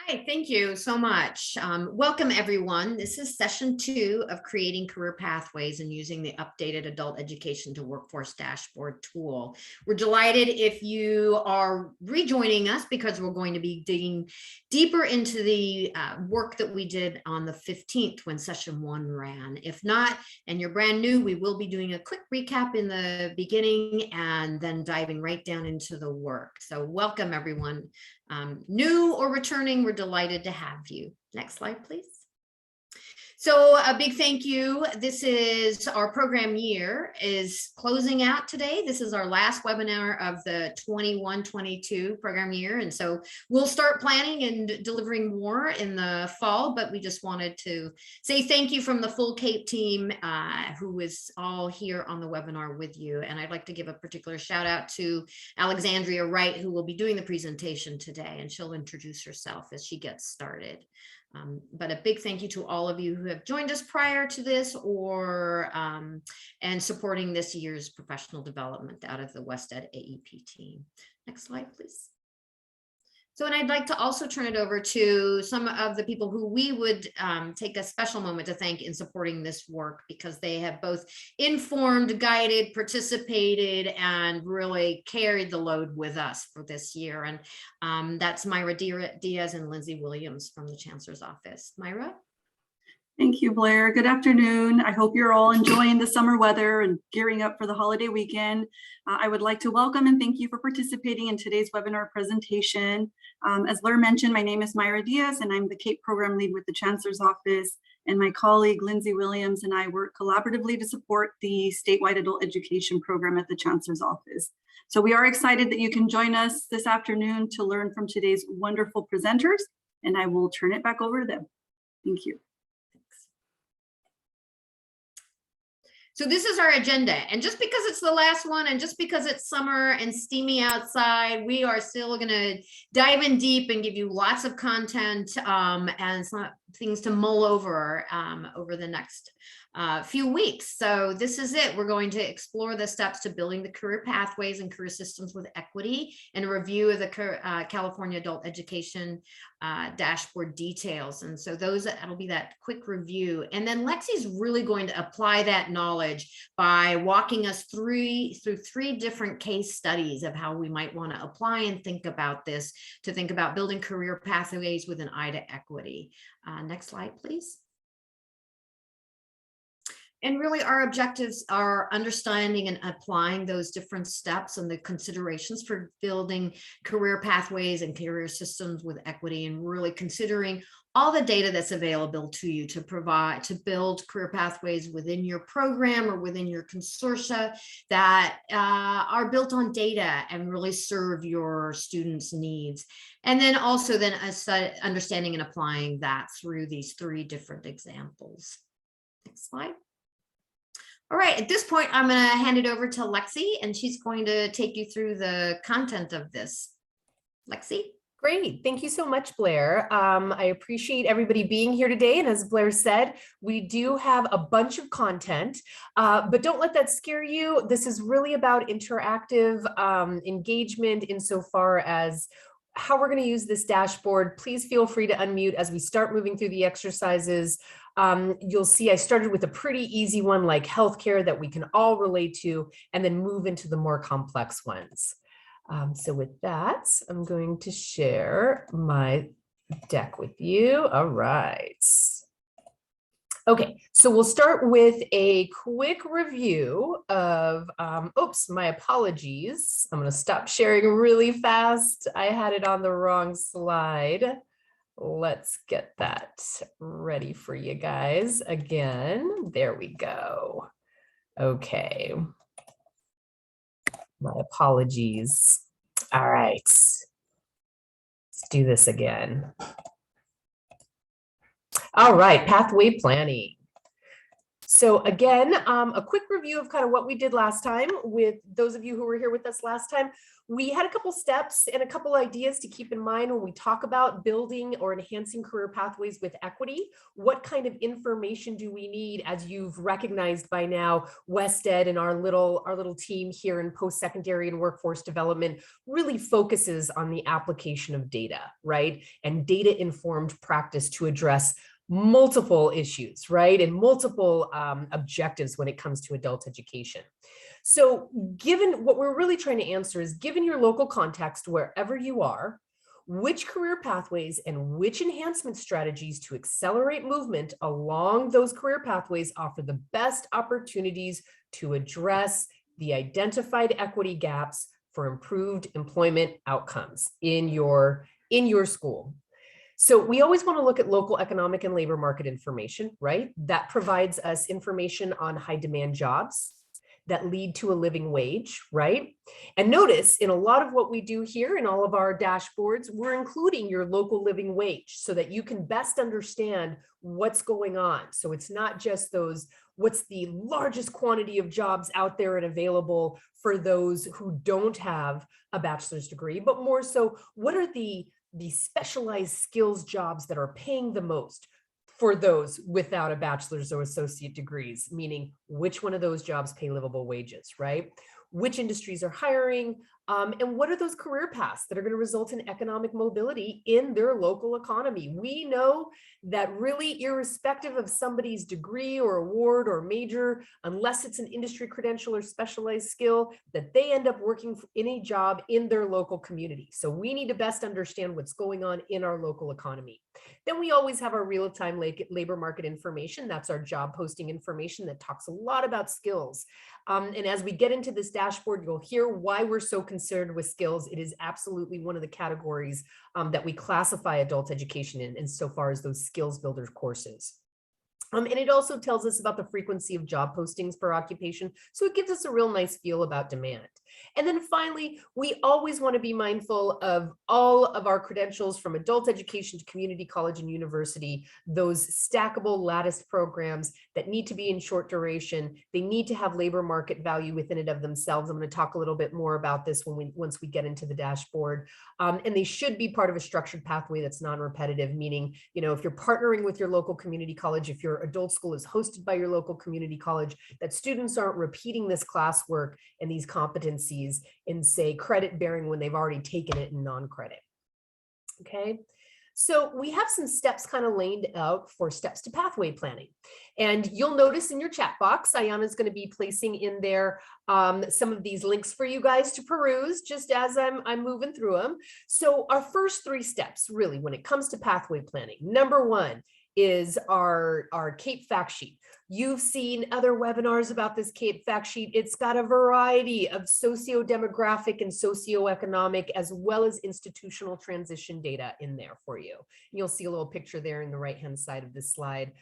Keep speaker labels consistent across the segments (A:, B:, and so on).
A: Hi, thank you so much. Welcome, everyone. This is session 2 of creating career pathways and using the updated adult education to workforce dashboard tool. We're delighted if you are rejoining us because we're going to be digging deeper into the work that we did on the 15th when session 1 ran. If not, and you're brand new, we will be doing a quick recap in the beginning and then diving right down into the work. So welcome, everyone. New or returning, we're delighted to have you. Next slide, please. So a big thank you. This is our program year is closing out today. This is our last webinar of the 21-22 program year. And so we'll start planning and delivering more in the fall, but we just wanted to say thank you from the full CAPE team who is all here on the webinar with you. And I'd like to give a particular shout out to Alexandria Wright, who will be doing the presentation today, and she'll introduce herself as she gets started. But a big thank you to all of you who have joined us prior to this or and supporting this year's professional development out of the WestEd AEP team. Next slide, please. So, and I'd like to also turn it over to some of the people who we would take a special moment to thank in supporting this work, because they have both informed, guided, participated, and really carried the load with us for this year. And that's Myra Diaz and Lindsay Williams from the Chancellor's Office. Myra?
B: Thank you, Blair. Good afternoon. I hope you're all enjoying the summer weather and gearing up for the holiday weekend. I would like to welcome and thank you for participating in today's webinar presentation. As Blair mentioned, my name is Myra Diaz, and I'm the CAPE program lead with the Chancellor's Office. And my colleague, Lindsay Williams, and I work collaboratively to support the statewide adult education program at the Chancellor's Office. So we are excited that you can join us this afternoon to learn from today's wonderful presenters, and I will turn it back over to them. Thank you.
A: So this is our agenda, and just because it's the last one and just because it's summer and steamy outside, we are still going to dive in deep and give you lots of content and some things to mull over over the next few weeks. So this is it. We're going to explore the steps to building the career pathways and career systems with equity, and a review of the California Adult Education dashboard details. And so that'll be that quick review. And then Lexi's really going to apply that knowledge by walking us through three different case studies of how we might want to apply and think about this, to think about building career pathways with an eye to equity. Next slide, please. And really our objectives are understanding and applying those different steps and the considerations for building career pathways and career systems with equity, and really considering all the data that's available to you to build career pathways within your program or within your consortia that are built on data and really serve your students' needs. And then also understanding and applying that through these 3 different examples. Next slide. All right, at this point, I'm going to hand it over to Lexi, and she's going to take you through the content of this. Lexi?
C: Great. Thank you so much, Blair. I appreciate everybody being here today. And as Blair said, we do have a bunch of content, but don't let that scare you. This is really about interactive engagement insofar as how we're going to use this dashboard. Please feel free to unmute as we start moving through the exercises. You'll see I started with a pretty easy one like healthcare that we can all relate to, and then move into the more complex ones. So with that, I'm going to share my deck with you. All right. Okay, so we'll start with a quick review of, oops, my apologies. I'm going to stop sharing really fast. I had it on the wrong slide. Let's get that ready for you guys again. There we go. Okay. My apologies. All right. Let's do this again. All right, pathway planning. So again, a quick review of kind of what we did last time with those of you who were here with us last time. We had a couple steps and a couple ideas to keep in mind when we talk about building or enhancing career pathways with equity. What kind of information do we need? As you've recognized by now, WestEd and our little team here in post-secondary and workforce development really focuses on the application of data, right? And data-informed practice to address multiple issues, right? And multiple objectives when it comes to adult education. So given what we're really trying to answer is, given your local context, wherever you are, which career pathways and which enhancement strategies to accelerate movement along those career pathways offer the best opportunities to address the identified equity gaps for improved employment outcomes in your school. So we always want to look at local economic and labor market information, right? That provides us information on high demand jobs that lead to a living wage, right? And notice in a lot of what we do here in all of our dashboards, we're including your local living wage so that you can best understand what's going on. So it's not just those, what's the largest quantity of jobs out there and available for those who don't have a bachelor's degree, but more so, what are the specialized skills jobs that are paying the most for those without a bachelor's or associate degrees, meaning which one of those jobs pay livable wages, right? Which industries are hiring, and what are those career paths that are going to result in economic mobility in their local economy? We know that really, irrespective of somebody's degree or award or major, unless it's an industry credential or specialized skill, that they end up working in a job in their local community. So we need to best understand what's going on in our local economy. Then we always have our real-time labor market information. That's our job posting information that talks a lot about skills. And as we get into this dashboard, you'll hear why we're so concerned with skills. It is absolutely one of the categories that we classify adult education in, insofar as those skills builders courses. And it also tells us about the frequency of job postings per occupation. So it gives us a real nice feel about demand. And then finally, we always want to be mindful of all of our credentials from adult education to community college and university, those stackable lattice programs that need to be in short duration. They need to have labor market value within it of themselves. I'm going to talk a little bit more about this once we get into the dashboard. And they should be part of a structured pathway that's non-repetitive, meaning, if you're partnering with your local community college, if your adult school is hosted by your local community college, that students aren't repeating this classwork and these competencies in, say, credit bearing when they've already taken it in non-credit. Okay. So we have some steps kind of laid out for steps to pathway planning. And you'll notice in your chat box, Ayana is going to be placing in there some of these links for you guys to peruse just as I'm moving through them. So our first 3 steps, really, when it comes to pathway planning, number 1 is our CAPE fact sheet. You've seen other webinars about this CAPE fact sheet. It's got a variety of socio-demographic and socioeconomic as well as institutional transition data in there for you. And you'll see a little picture there in the right-hand side of this slide.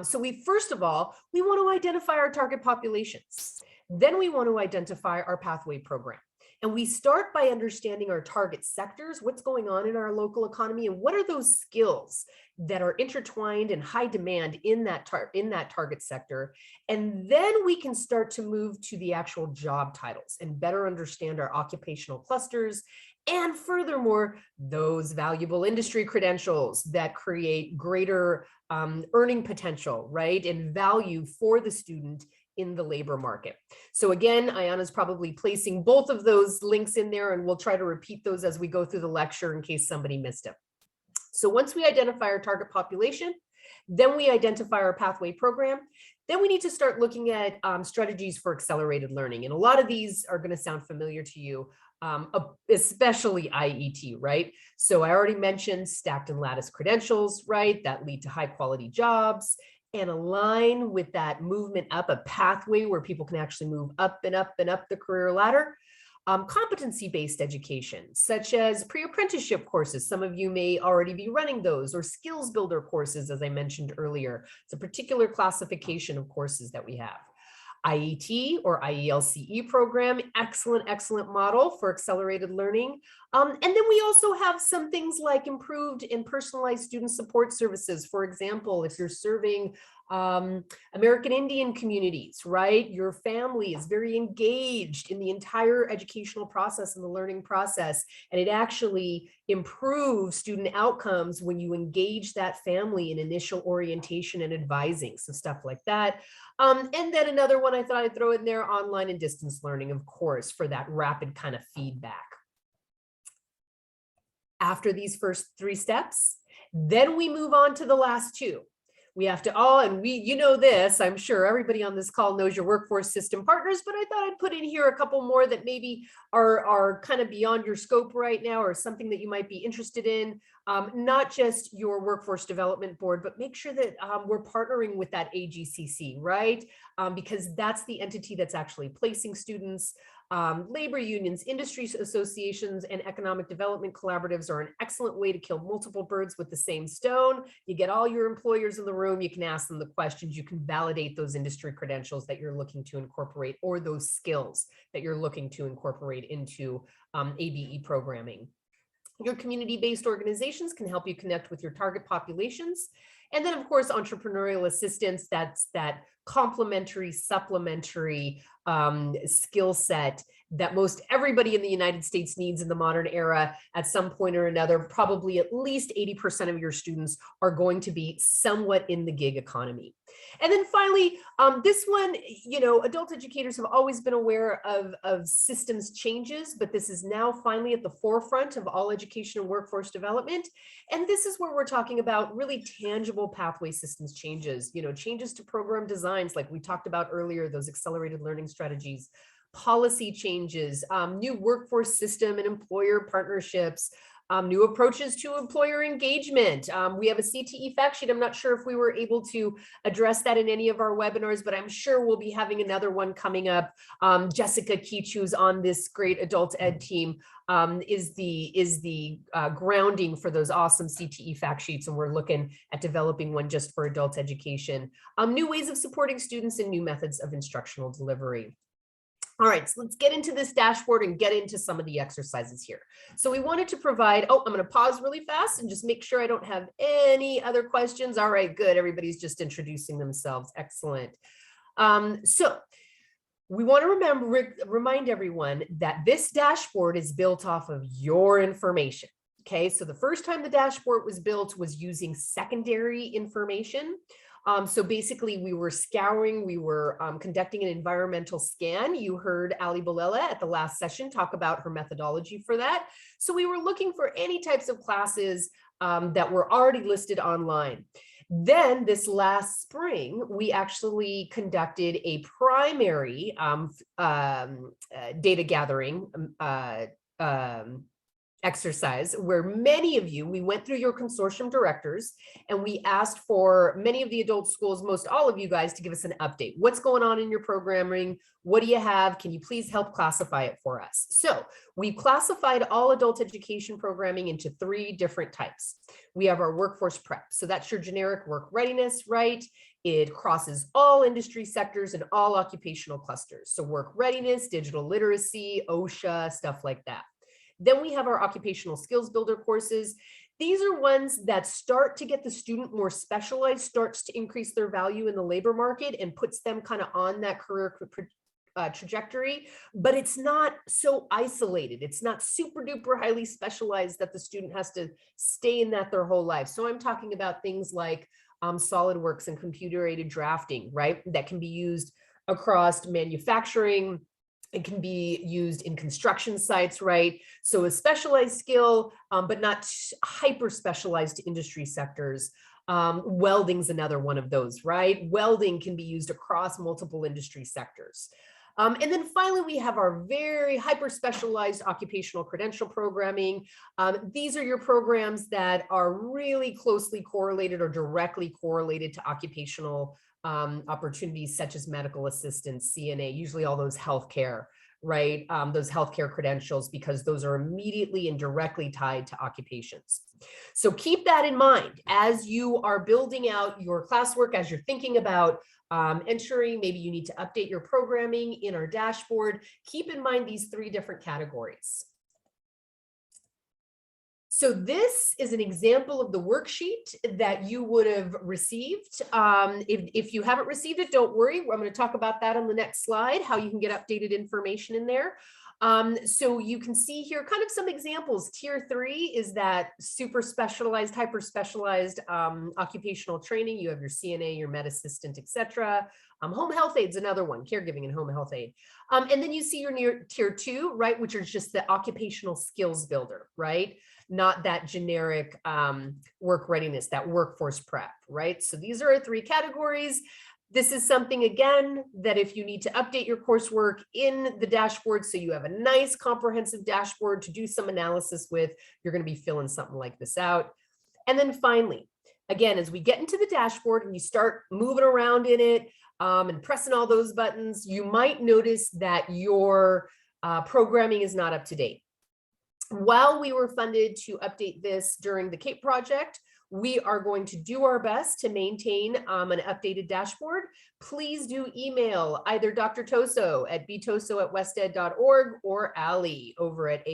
C: So first of all, we want to identify our target populations. Then we want to identify our pathway program. And we start by understanding our target sectors, what's going on in our local economy, and what are those skills that are intertwined and high demand in that target sector. And then we can start to move to the actual job titles and better understand our occupational clusters. And furthermore, those valuable industry credentials that create greater earning potential, right, and value for the student in the labor market. So again, Ayana's probably placing both of those links in there, and we'll try to repeat those as we go through the lecture in case somebody missed them. So once we identify our target population, then we identify our pathway program, then we need to start looking at strategies for accelerated learning. And a lot of these are going to sound familiar to you, especially IET, right? So I already mentioned stacked and lattice credentials, right, that lead to high quality jobs and align with that movement up, a pathway where people can actually move up and up and up the career ladder. Competency-based education, such as pre-apprenticeship courses. Some of you may already be running those, or skills builder courses, as I mentioned earlier. It's a particular classification of courses that we have. IET or IELCE program, excellent model for accelerated learning. And then we also have some things like improved and personalized student support services. For example, if you're serving American Indian communities, right? Your family is very engaged in the entire educational process and the learning process, and it actually improves student outcomes when you engage that family in initial orientation and advising, so stuff like that. And then another one I thought I'd throw in there, online and distance learning, of course, for that rapid kind of feedback. After these first 3 steps, then we move on to the last 2. We have to you know this, I'm sure everybody on this call knows your workforce system partners, but I thought I'd put in here a couple more that maybe are kind of beyond your scope right now, or something that you might be interested in. Not just your workforce development board, but make sure that we're partnering with that AGCC, right? Because that's the entity that's actually placing students. Labor unions, industry associations, and economic development collaboratives are an excellent way to kill multiple birds with the same stone. You get all your employers in the room, you can ask them the questions, you can validate those industry credentials that you're looking to incorporate, or those skills that you're looking to incorporate into ABE programming. Your community-based organizations can help you connect with your target populations. And then, of course, entrepreneurial assistance, that's that complementary, supplementary skill set that most everybody in the United States needs in the modern era at some point or another. Probably at least 80% of your students are going to be somewhat in the gig economy. And then finally, this one, you know, adult educators have always been aware of systems changes, but this is now finally at the forefront of all education and workforce development. And this is where we're talking about really tangible pathway systems changes, you know, changes to program designs, like we talked about earlier, those accelerated learning strategies, policy changes, new workforce system and employer partnerships, new approaches to employer engagement. We have a CTE fact sheet. I'm not sure if we were able to address that in any of our webinars, but I'm sure we'll be having another one coming up. Jessica Keach, who's on this great adult ed team, is the grounding for those awesome CTE fact sheets, and we're looking at developing one just for adult education. New ways of supporting students and new methods of instructional delivery. All right, so let's get into this dashboard and get into some of the exercises here. So we wanted to provide, I'm going to pause really fast and just make sure I don't have any other questions. All right, good. Everybody's just introducing themselves. Excellent. So we want to remind everyone that this dashboard is built off of your information. Okay, so the first time the dashboard was built was using secondary information. So basically we were scouring, we were conducting an environmental scan. You heard Ali Balela at the last session talk about her methodology for that. So we were looking for any types of classes that were already listed online. Then this last spring, we actually conducted a primary data gathering exercise where many of you, we went through your consortium directors and we asked for many of the adult schools, most all of you guys, to give us an update. What's going on in your programming? What do you have? Can you please help classify it for us? So we've classified all adult education programming into 3 different types. We have our workforce prep. So that's your generic work readiness, right? It crosses all industry sectors and all occupational clusters. So work readiness, digital literacy, OSHA, stuff like that. Then we have our occupational skills builder courses. These are ones that start to get the student more specialized, starts to increase their value in the labor market and puts them kind of on that career trajectory, but it's not so isolated. It's not super duper highly specialized that the student has to stay in that their whole life. So I'm talking about things like SolidWorks and computer-aided drafting, right? That can be used across manufacturing. It can be used in construction sites, right? So a specialized skill, but not hyper specialized to industry sectors. Welding's another one of those, right? Welding can be used across multiple industry sectors. And then finally, we have our very hyper specialized occupational credential programming. These are your programs that are really closely correlated or directly correlated to occupational opportunities such as medical assistance, CNA, usually all those healthcare, right? Those healthcare credentials, because those are immediately and directly tied to occupations. So keep that in mind as you are building out your classwork, as you're thinking about entering, maybe you need to update your programming in our dashboard. Keep in mind these 3 different categories. So this is an example of the worksheet that you would have received. If you haven't received it, don't worry. I'm going to talk about that on the next slide, how you can get updated information in there. So you can see here kind of some examples. Tier 3 is that super specialized, hyper specialized occupational training. You have your CNA, your med assistant, etc. Home health aid is another one, caregiving and home health aid. And then you see your tier 2, right, which is just the occupational skills builder, right? Not that generic work readiness, that workforce prep, right? So these are our 3 categories. This is something, again, that if you need to update your coursework in the dashboard, so you have a nice comprehensive dashboard to do some analysis with, you're going to be filling something like this out. And then finally, again, as we get into the dashboard and you start moving around in it and pressing all those buttons, you might notice that your programming is not up to date. While we were funded to update this during the CAPE project, we are going to do our best to maintain an updated dashboard. Please do email either Dr. Toso at btoso@wested.org or Ali over at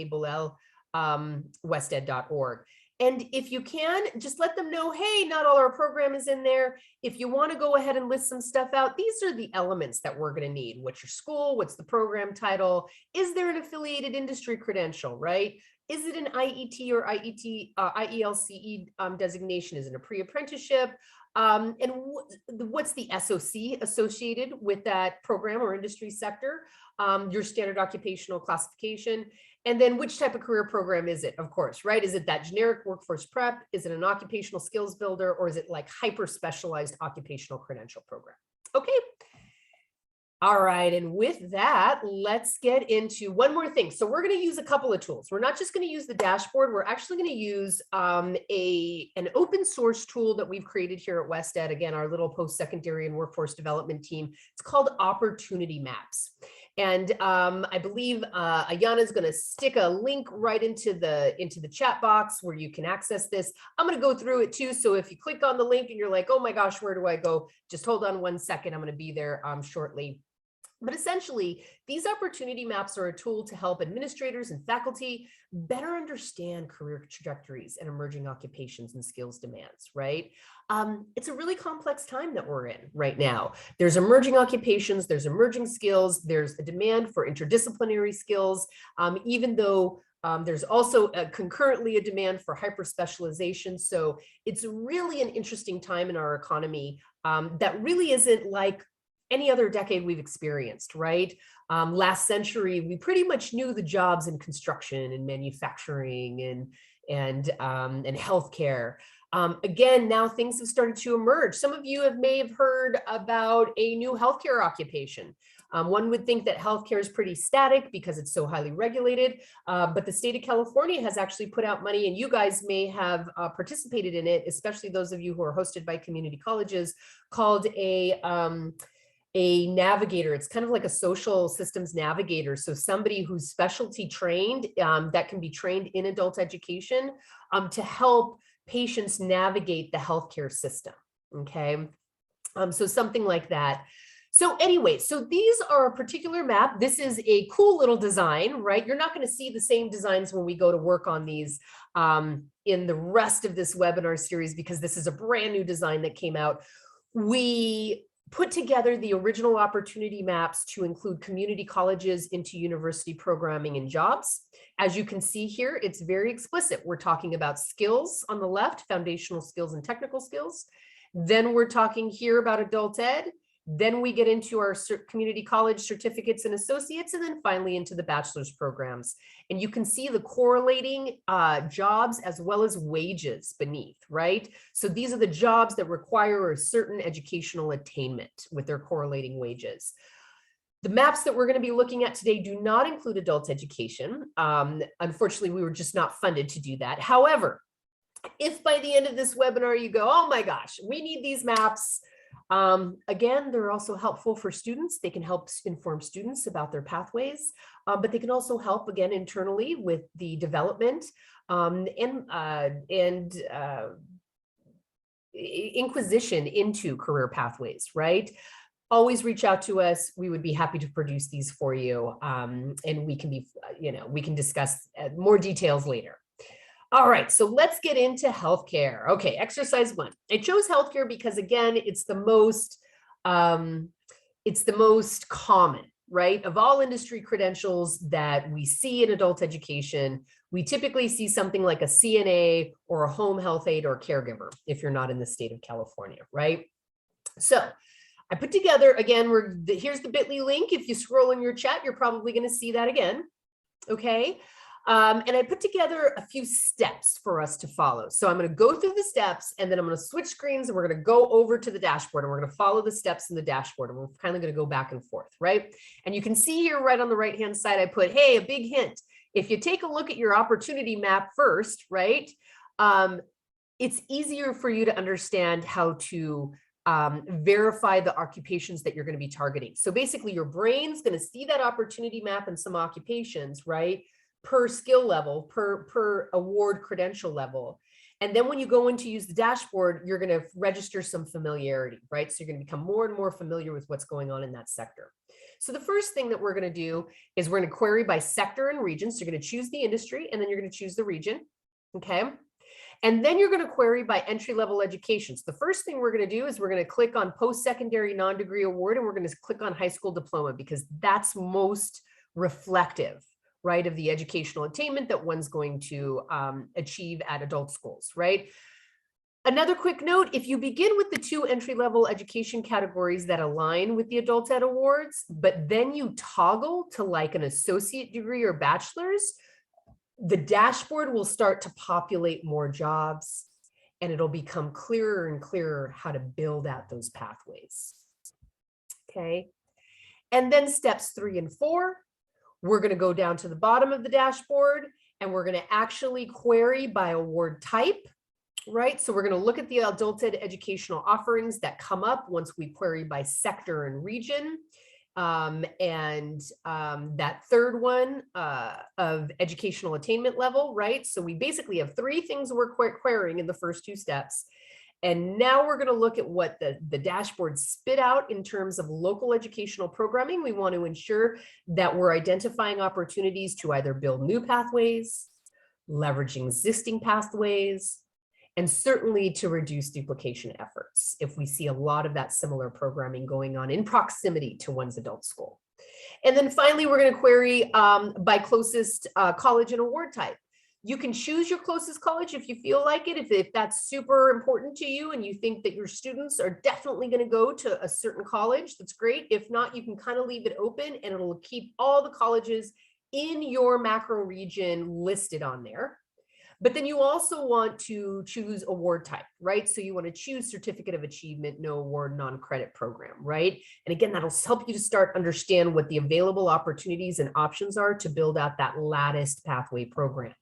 C: wested.org. And if you can, just let them know, hey, not all our program is in there. If you want to go ahead and list some stuff out, these are the elements that we're going to need. What's your school? What's the program title? Is there an affiliated industry credential, right? Is it an IET or IELCE designation? Is it a pre-apprenticeship? And what's the SOC associated with that program or industry sector? Your standard occupational classification. And then which type of career program is it, of course, right? Is it that generic workforce prep? Is it an occupational skills builder? Or is it like hyper-specialized occupational credential program? Okay. All right, and with that, let's get into one more thing. So we're going to use a couple of tools. We're not just going to use the dashboard. We're actually going to use an open source tool that we've created here at Wested. Again, our little post-secondary and workforce development team. It's called Opportunity Maps. And I believe Ayana is going to stick a link right into the chat box where you can access this. I'm going to go through it too. So if you click on the link and you're like, oh my gosh, where do I go? Just hold on one second. I'm going to be there shortly. But essentially, these opportunity maps are a tool to help administrators and faculty better understand career trajectories and emerging occupations and skills demands, right? It's a really complex time that we're in right now. There's emerging occupations, there's emerging skills, there's a demand for interdisciplinary skills, even though there's also concurrently a demand for hyper-specialization. So it's really an interesting time in our economy that really isn't like any other decade we've experienced, right? Last century, we pretty much knew the jobs in construction and manufacturing and healthcare. Again, now things have started to emerge. Some of you may have heard about a new healthcare occupation. One would think that healthcare is pretty static because it's so highly regulated, but the state of California has actually put out money, and you guys may have participated in it, especially those of you who are hosted by community colleges, called a navigator. It's kind of like a social systems navigator. So somebody who's specialty trained, that can be trained in adult education to help patients navigate the healthcare system. Okay. So something like that. So anyway, so these are a particular map. This is a cool little design, right? You're not going to see the same designs when we go to work on these in the rest of this webinar series, because this is a brand new design that came out. We put together the original opportunity maps to include community colleges into university programming and jobs. As you can see here, it's very explicit. We're talking about skills on the left, foundational skills and technical skills. Then we're talking here about adult ed. Then we get into our community college certificates and associates, and then finally into the bachelor's programs. And you can see the correlating jobs as well as wages beneath, right? So these are the jobs that require a certain educational attainment with their correlating wages. The maps that we're going to be looking at today do not include adult education. Unfortunately, we were just not funded to do that. However, if by the end of this webinar you go, oh my gosh, we need these maps. Again, they're also helpful for students. They can help inform students about their pathways, but they can also help, again, internally with the development and inquisition into career pathways, right? Always reach out to us. We would be happy to produce these for you. And we can be, we can discuss more details later. All right, so let's get into healthcare. Okay, exercise 1. I chose healthcare because again, it's the most common, right? Of all industry credentials that we see in adult education, we typically see something like a CNA or a home health aide or caregiver if you're not in the state of California, right? So I put together, again, here's the bit.ly link. If you scroll in your chat, you're probably going to see that again. Okay. And I put together a few steps for us to follow. So I'm going to go through the steps and then I'm going to switch screens and we're going to go over to the dashboard and we're going to follow the steps in the dashboard and we're kind of going to go back and forth, right? And you can see here right on the right-hand side, I put, hey, a big hint. If you take a look at your opportunity map first, right? It's easier for you to understand how to verify the occupations that you're going to be targeting. So basically your brain's going to see that opportunity map and some occupations, right? Per skill level, per award credential level. And then when you go in to use the dashboard, you're going to register some familiarity, right? So you're going to become more and more familiar with what's going on in that sector. So the first thing that we're going to do is we're going to query by sector and region. So you're going to choose the industry and then you're going to choose the region. Okay. And then you're going to query by entry-level education. So the first thing we're going to do is we're going to click on post-secondary non-degree award and we're going to click on high school diploma because that's most reflective, right, of the educational attainment that one's going to achieve at adult schools, right? Another quick note, if you begin with the 2 entry-level education categories that align with the adult ed awards, but then you toggle to like an associate degree or bachelor's, the dashboard will start to populate more jobs and it'll become clearer and clearer how to build out those pathways. Okay. And then steps 3 and 4, we're going to go down to the bottom of the dashboard and we're going to actually query by award type, right? So we're going to look at the adult ed educational offerings that come up once we query by sector and region. That third one of educational attainment level, right? So we basically have 3 things we're querying in the first 2 steps. And now we're going to look at what the dashboard spit out in terms of local educational programming. We want to ensure that we're identifying opportunities to either build new pathways, leveraging existing pathways, and certainly to reduce duplication efforts if we see a lot of that similar programming going on in proximity to one's adult school. And then finally, we're going to query by closest college and award type. You can choose your closest college if you feel like it, if that's super important to you and you think that your students are definitely going to go to a certain college, that's great. If not, you can kind of leave it open and it'll keep all the colleges in your macro region listed on there. But then you also want to choose award type, right? So you want to choose certificate of achievement, no award, non-credit program, right? And again, that'll help you to start understand what the available opportunities and options are to build out that latticed pathway program.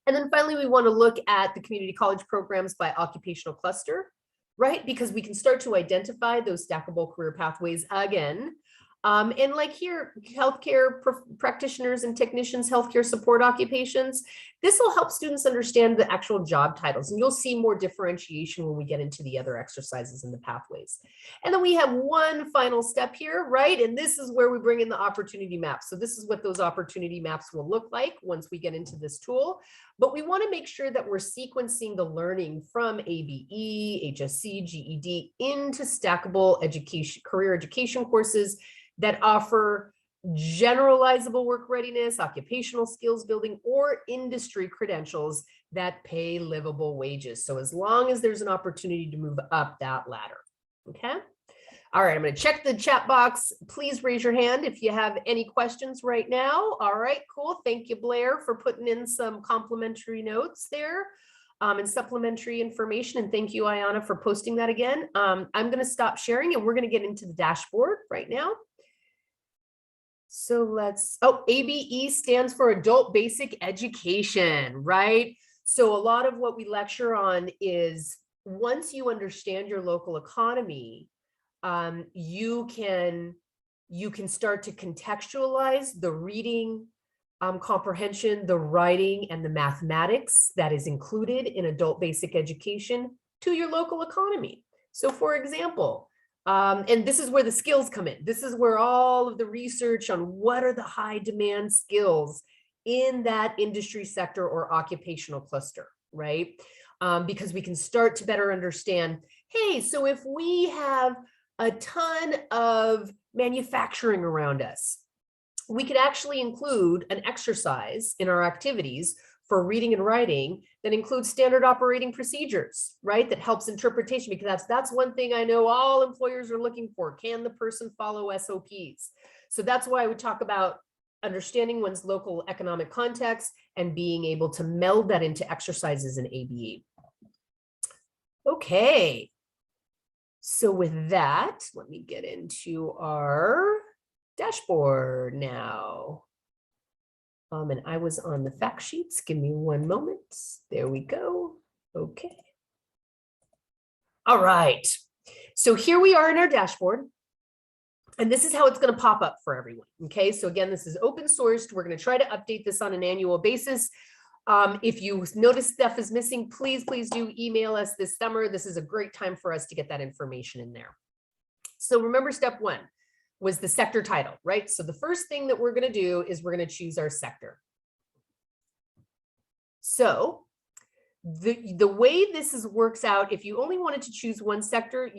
C: And then finally, we want to look at the community college programs by occupational cluster, right? Because we can start to identify those stackable career pathways again. And like here, healthcare practitioners and technicians, healthcare support occupations, this will help students understand the actual job titles. And you'll see more differentiation when we get into the other exercises in the pathways. And then we have one final step here, right? And this is where we bring in the opportunity maps. So this is what those opportunity maps will look like once we get into this tool. But we want to make sure that we're sequencing the learning from ABE, HSC, GED into stackable education, career education courses that offer generalizable work readiness, occupational skills building, or industry credentials that pay livable wages. So as long as there's an opportunity to move up that ladder, okay? All right, I'm going to check the chat box. Please raise your hand if you have any questions right now. All right, cool. Thank you, Blair, for putting in some complimentary notes there and supplementary information. And thank you, Ayana, for posting that again. I'm going to stop sharing and we're going to get into the dashboard right now. So let's, ABE stands for Adult Basic Education, right? So a lot of what we lecture on is once you understand your local economy, you can start to contextualize the reading comprehension, the writing, and the mathematics that is included in adult basic education to your local economy. So for example, and this is where the skills come in. This is where all of the research on what are the high demand skills in that industry sector or occupational cluster, right? Because we can start to better understand, hey, so if we have a ton of manufacturing around us, we could actually include an exercise in our activities for reading and writing that includes standard operating procedures, right? That helps interpretation, because that's one thing I know all employers are looking for. Can the person follow SOPs? So that's why I would talk about understanding one's local economic context and being able to meld that into exercises in ABE. Okay. So with that, let me get into our dashboard now. And I was on the fact sheets. Give me one moment. There we go. Okay. All right. So here we are in our dashboard. And this is how it's going to pop up for everyone. Okay. So again, this is open sourced. We're going to try to update this on an annual basis. If you notice stuff is missing, please do email us this summer. This is a great time for us to get that information in there. So remember, step one was the sector title, right? So the first thing that we're going to do is we're going to choose our sector. So the way this works out, if you only wanted to choose one sector,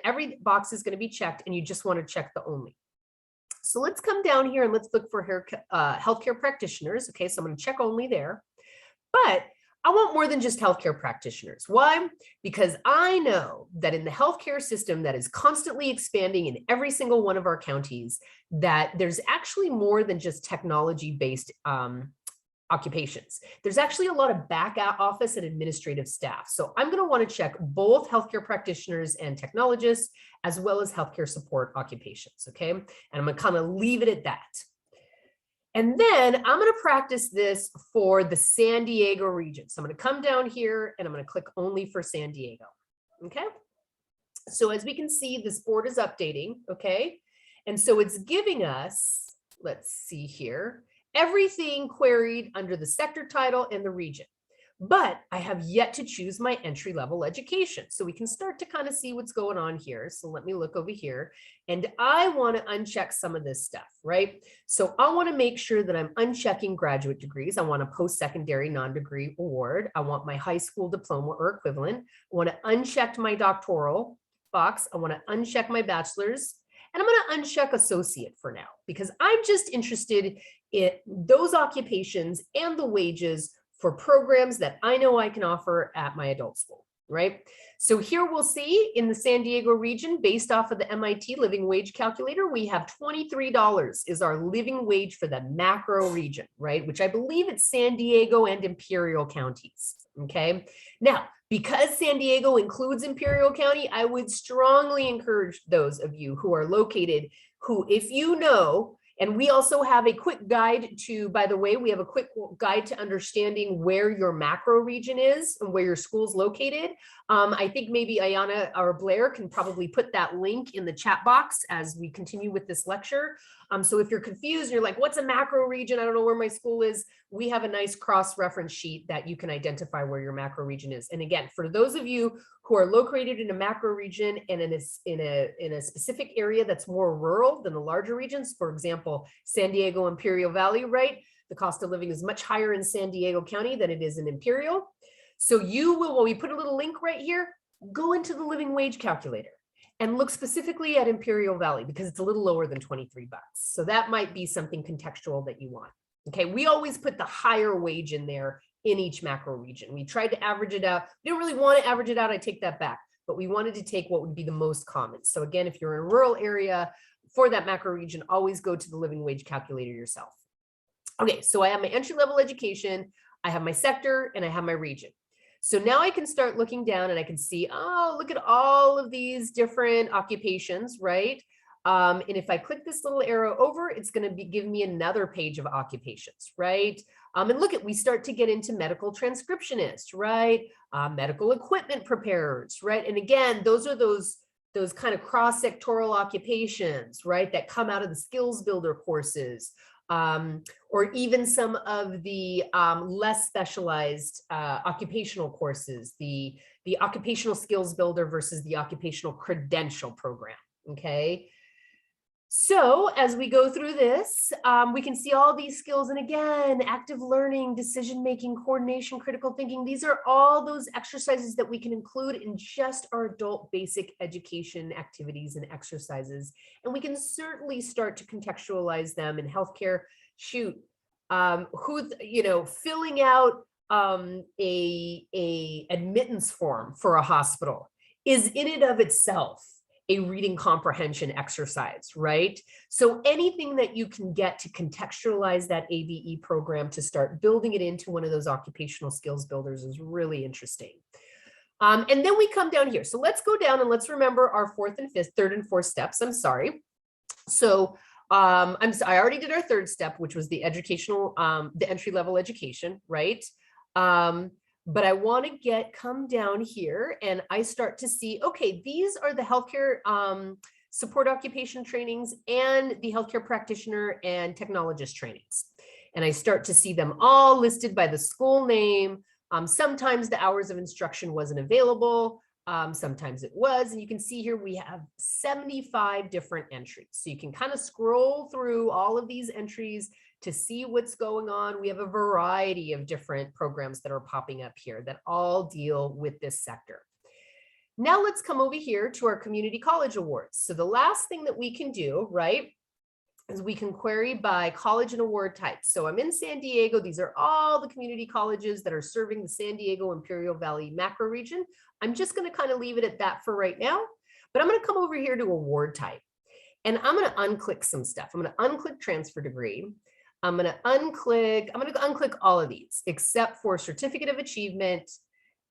C: every box is going to be checked and you just want to check the only. So let's come down here and let's look for healthcare practitioners. Okay, so I'm going to check only there, but I want more than just healthcare practitioners. Why? Because I know that in the healthcare system that is constantly expanding in every single one of our counties, that there's actually more than just technology-based occupations. There's actually a lot of back office and administrative staff. So I'm going to want to check both healthcare practitioners and technologists, as well as healthcare support occupations. Okay. And I'm going to kind of leave it at that. And then I'm going to practice this for the San Diego region. So I'm going to come down here and I'm going to click only for San Diego. Okay. So as we can see, this board is updating. Okay. And so it's giving us, let's see here, everything queried under the sector title and the region. But I have yet to choose my entry-level education. So we can start to kind of see what's going on here. So let me look over here. And I want to uncheck some of this stuff, right? So I want to make sure that I'm unchecking graduate degrees. I want a post-secondary non-degree award. I want my high school diploma or equivalent. I want to uncheck my doctoral box. I want to uncheck my bachelor's. And I'm going to uncheck associate for now, because I'm just interested in those occupations and the wages for programs that I know I can offer at my adult school, right? So here we'll see in the San Diego region, based off of the MIT living wage calculator, we have $23 is our living wage for the macro region, right? Which I believe it's San Diego and Imperial counties, okay? Now, because San Diego includes Imperial County, I would strongly encourage those of you who are located, who, if you know, and we also have a quick guide to, by the way, we have a quick guide to understanding where your macro region is and where your school's located. I think maybe Ayana or Blair can probably put that link in the chat box as we continue with this lecture. So if you're confused, you're like, what's a macro region? I don't know where my school is. We have a nice cross-reference sheet that you can identify where your macro region is. And again, for those of you who are located in a macro region and in a specific area that's more rural than the larger regions, for example, San Diego, Imperial Valley, right? The cost of living is much higher in San Diego County than it is in Imperial. So you will, when we put a little link right here, go into the living wage calculator and look specifically at Imperial Valley, because it's a little lower than 23 bucks. So that might be something contextual that you want. Okay, we always put the higher wage in there in each macro region. We tried to average it out. We didn't really want to average it out. I take that back, but we wanted to take what would be the most common. So again, if you're in a rural area for that macro region, always go to the living wage calculator yourself. Okay, so I have my entry-level education, I have my sector, and I have my region. So now I can start looking down and I can see, oh, look at all of these different occupations, right? And if I click this little arrow over, it's going to give me another page of occupations, right? And look at, we start to get into medical transcriptionists, right? Medical equipment preparers, right? And again, those are those kind of cross-sectoral occupations, right? That come out of the skills builder courses. Or even some of the less specialized occupational courses, the occupational skills builder versus the occupational credential program, okay? So as we go through this, we can see all these skills. And again, active learning, decision-making, coordination, critical thinking. These are all those exercises that we can include in just our adult basic education activities and exercises. And we can certainly start to contextualize them in healthcare. Shoot, filling out a admittance form for a hospital is in and of itself a reading comprehension exercise, right? So anything that you can get to contextualize that ABE program to start building it into one of those occupational skills builders is really interesting. And then we come down here. So let's go down and let's remember our third and fourth steps. I'm sorry. So I already did our third step, which was the educational, the entry level education, right? But I want to come down here and I start to see, okay, these are the healthcare support occupation trainings and the healthcare practitioner and technologist trainings. And I start to see them all listed by the school name. Sometimes the hours of instruction wasn't available. Sometimes it was, and you can see here we have 75 different entries. So you can kind of scroll through all of these entries to see what's going on. We have a variety of different programs that are popping up here that all deal with this sector. Now let's come over here to our community college awards. So the last thing that we can do, right, is we can query by college and award type. So I'm in San Diego. These are all the community colleges that are serving the San Diego Imperial Valley macro region. I'm just going to kind of leave it at that for right now, but I'm going to come over here to award type and I'm going to unclick some stuff. I'm going to unclick transfer degree. I'm going to unclick all of these except for certificate of achievement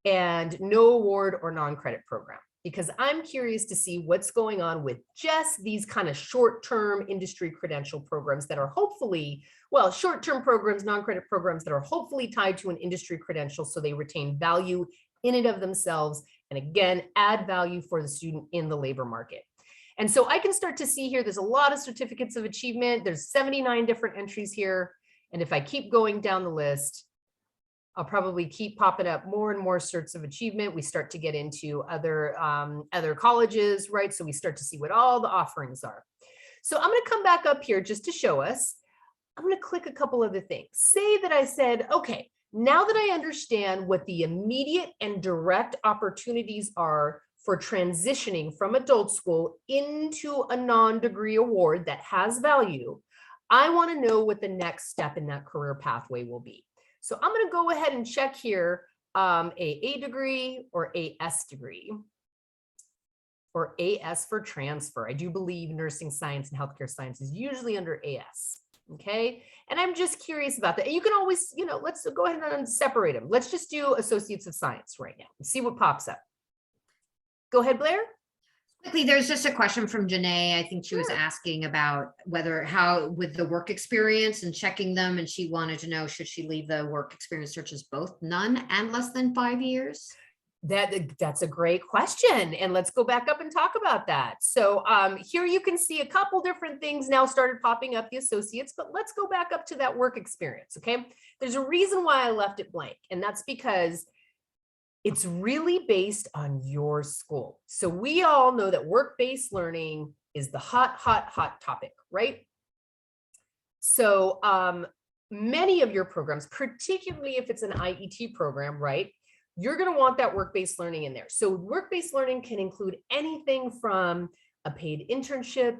C: and no award or non-credit program, because I'm curious to see what's going on with just these kind of short-term industry credential programs that are hopefully, well, short-term programs, non-credit programs that are hopefully tied to an industry credential so they retain value in and of themselves, and again, add value for the student in the labor market. And so I can start to see here, there's a lot of certificates of achievement. There's 79 different entries here. And if I keep going down the list, I'll probably keep popping up more and more certs of achievement. We start to get into other colleges, right? So we start to see what all the offerings are. So I'm going to come back up here just to show us. I'm going to click a couple other things. Say that I said, okay, now that I understand what the immediate and direct opportunities are for transitioning from adult school into a non-degree award that has value, I want to know what the next step in that career pathway will be. So I'm going to go ahead and check here a degree or a S degree, or AS for transfer. I do believe nursing science and healthcare science is usually under AS. Okay. And I'm just curious about that. And you can always, let's go ahead and separate them. Let's just do associates of science right now and see what pops up. Go ahead, Blair.
A: Quickly, there's just a question from Janae. I think she was asking about how with the work experience and checking them, and she wanted to know, should she leave the work experience search as both none and less than 5 years?
C: That's a great question. And let's go back up and talk about that. So here you can see a couple different things now started popping up, the associates, but let's go back up to that work experience. Okay. There's a reason why I left it blank, and that's because it's really based on your school. So we all know that work-based learning is the hot topic, right? So many of your programs, particularly if it's an IET program, right, you're going to want that work-based learning in there. So work-based learning can include anything from a paid internship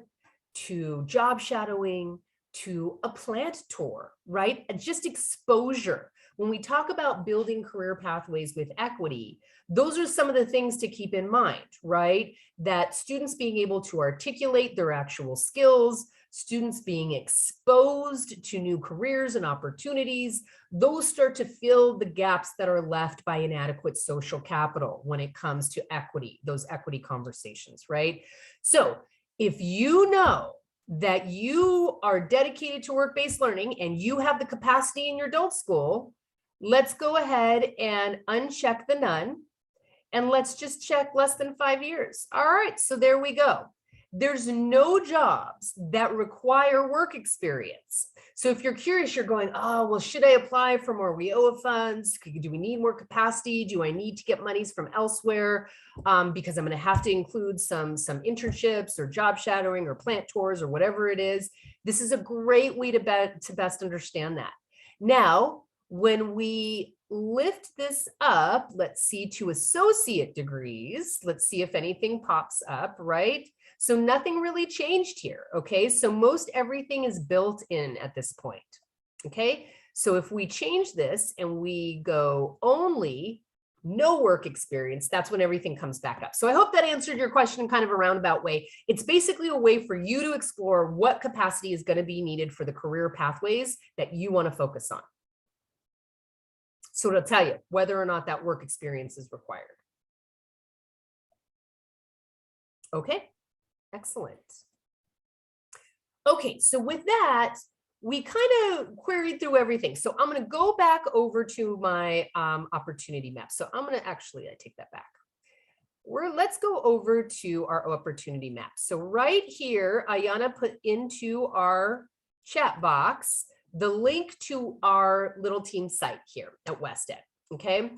C: to job shadowing to a plant tour, right? Just exposure. When we talk about building career pathways with equity, those are some of the things to keep in mind, right? That students being able to articulate their actual skills, students being exposed to new careers and opportunities, those start to fill the gaps that are left by inadequate social capital when it comes to equity, those equity conversations, right? So if you know that you are dedicated to work-based learning and you have the capacity in your adult school, let's go ahead and uncheck the none, and let's just check less than 5 years. All right, so there we go. There's no jobs that require work experience. So if you're curious, you're going, oh, well, should I apply for more WIOA funds? Do we need more capacity? Do I need to get monies from elsewhere? Because I'm going to have to include some internships or job shadowing or plant tours or whatever it is. This is a great way to best understand that. Now, when we lift this up, let's see, to associate degrees, let's see if anything pops up, right? So nothing really changed here, okay? So most everything is built in at this point, okay? So if we change this and we go only no work experience, that's when everything comes back up. So I hope that answered your question in kind of a roundabout way. It's basically a way for you to explore what capacity is going to be needed for the career pathways that you want to focus on. So it'll tell you whether or not that work experience is required. Okay, excellent. Okay, so with that, we kind of queried through everything. So I'm going to go back over to my opportunity map. So I'm going to actually, I take that back. Let's go over to our opportunity map. So right here, Ayana put into our chat box the link to our little team site here at West Ed, okay?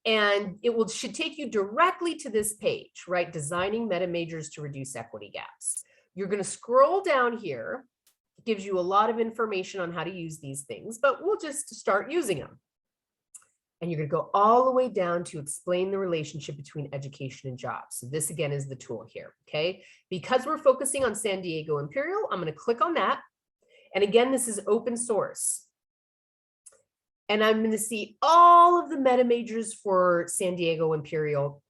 C: And it should take you directly to this page, right? Designing meta majors to reduce equity gaps. You're going to scroll down here. It gives you a lot of information on how to use these things, but we'll just start using them. And you're going to go all the way down to explain the relationship between education and jobs. So this again is the tool here, okay? Because we're focusing on San Diego Imperial, I'm going to click on that. And again, this is open source. And I'm going to see all of the meta majors for San Diego Imperial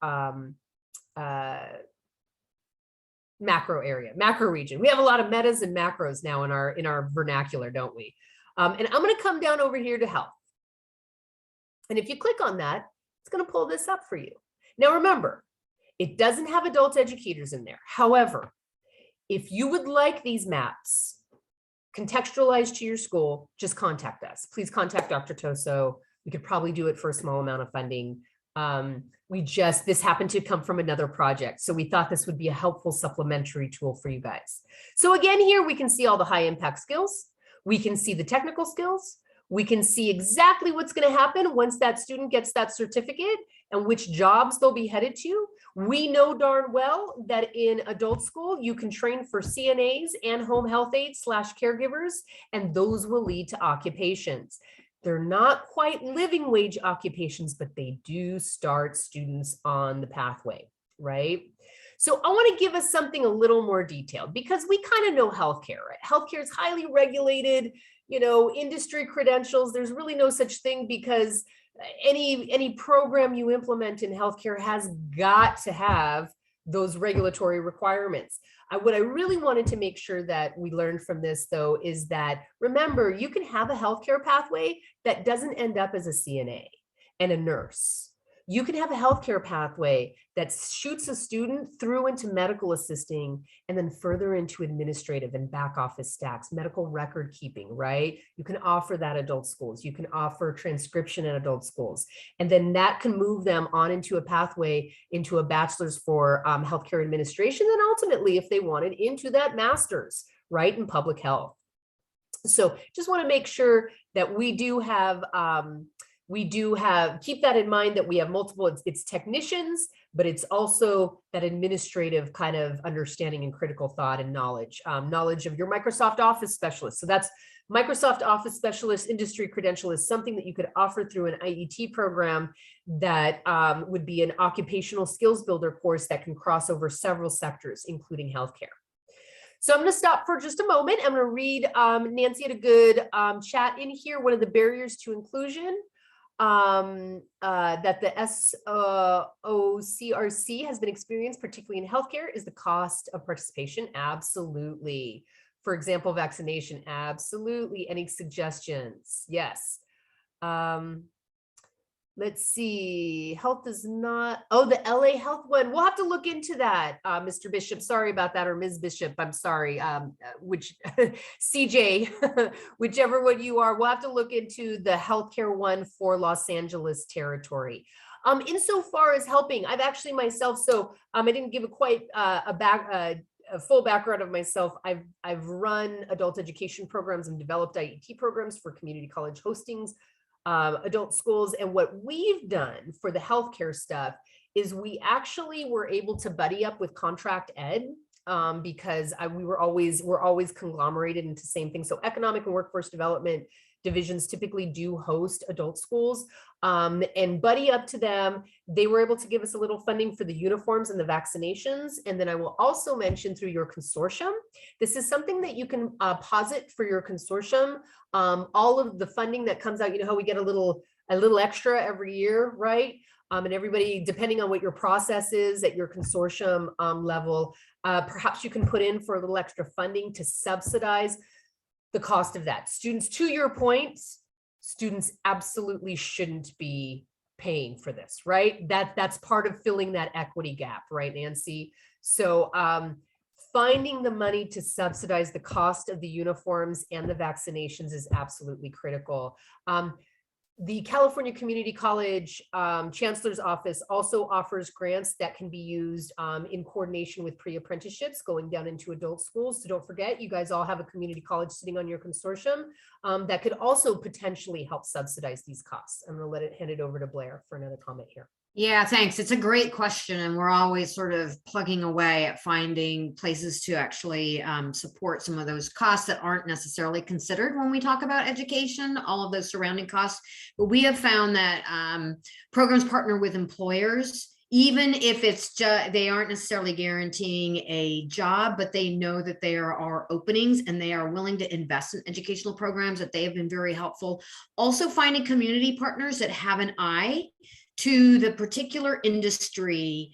C: macro region. We have a lot of metas and macros now in our vernacular, don't we? And I'm going to come down over here to health. And if you click on that, it's going to pull this up for you. Now, remember, it doesn't have adult educators in there. However, if you would like these maps contextualized to your school, just contact us. Please contact Dr. Toso. We could probably do it for a small amount of funding. This happened to come from another project. So we thought this would be a helpful supplementary tool for you guys. So again, here we can see all the high impact skills. We can see the technical skills. We can see exactly what's going to happen once that student gets that certificate and which jobs they'll be headed to. We know darn well that in adult school, you can train for CNAs and home health aides / caregivers, and those will lead to occupations. They're not quite living wage occupations, but they do start students on the pathway, right? So I want to give us something a little more detailed because we kind of know healthcare, right? Healthcare is highly regulated, you know, industry credentials. There's really no such thing because any program you implement in healthcare has got to have those regulatory requirements. What I really wanted to make sure that we learned from this, though, is that, remember, you can have a healthcare pathway that doesn't end up as a CNA and a nurse. You can have a healthcare pathway that shoots a student through into medical assisting and then further into administrative and back office stacks, medical record keeping, right? You can offer that adult schools. You can offer transcription in adult schools. And then that can move them on into a pathway into a bachelor's for healthcare administration, and ultimately, if they wanted, into that master's, right, in public health. So just want to make sure that we do have keep that in mind, that we have multiple, it's technicians, but it's also that administrative kind of understanding and critical thought and knowledge of your Microsoft Office specialist. So that's Microsoft Office specialist industry credential is something that you could offer through an IET program that would be an occupational skills builder course that can cross over several sectors, including healthcare. So I'm going to stop for just a moment. I'm going to read, Nancy had a good chat in here. One of the barriers to inclusion that the SOCRC has been experienced, particularly in healthcare, is the cost of participation. Absolutely. For example, vaccination. Absolutely. Any suggestions? Yes. Let's see. Health is not. Oh, the LA Health one. We'll have to look into that, Mr. Bishop. Sorry about that, or Ms. Bishop. I'm sorry. Which CJ, whichever one you are. We'll have to look into the healthcare one for Los Angeles territory. Insofar as helping, I've actually myself. So I didn't give a a full background of myself, I've run adult education programs and developed IET programs for community college hostings, adult schools. And what we've done for the healthcare stuff is we actually were able to buddy up with contract ed, because we're always conglomerated into the same thing. So economic and workforce development divisions typically do host adult schools, and buddy up to them. They were able to give us a little funding for the uniforms and the vaccinations. And then I will also mention through your consortium, this is something that you can posit for your consortium. All of the funding that comes out, you know how we get a little extra every year, right? And everybody, depending on what your process is at your consortium level, perhaps you can put in for a little extra funding to subsidize the cost of that. Students, to your point, students absolutely shouldn't be paying for this, right? That's part of filling that equity gap, right, Nancy? So finding the money to subsidize the cost of the uniforms and the vaccinations is absolutely critical. The California Community College Chancellor's Office also offers grants that can be used in coordination with pre-apprenticeships going down into adult schools. So don't forget, you guys all have a community college sitting on your consortium that could also potentially help subsidize these costs. I'm going to hand it over to Blair for another comment here.
A: Yeah, thanks. It's a great question. And we're always sort of plugging away at finding places to actually support some of those costs that aren't necessarily considered when we talk about education, all of those surrounding costs. But we have found that programs partner with employers, even if it's just, they aren't necessarily guaranteeing a job, but they know that there are openings and they are willing to invest in educational programs, that they have been very helpful. Also finding community partners that have an eye to the particular industry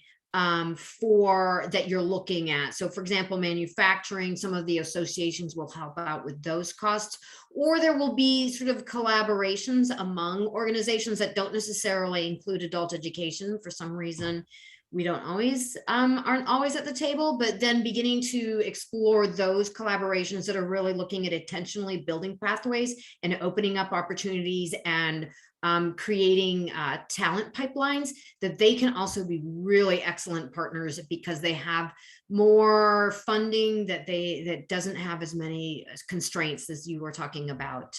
A: for that you're looking at. So for example, manufacturing, some of the associations will help out with those costs, or there will be sort of collaborations among organizations that don't necessarily include adult education. For some reason, we don't always aren't always at the table, but then beginning to explore those collaborations that are really looking at intentionally building pathways and opening up opportunities and creating talent pipelines, that they can also be really excellent partners because they have more funding, that doesn't have as many constraints as you were talking about.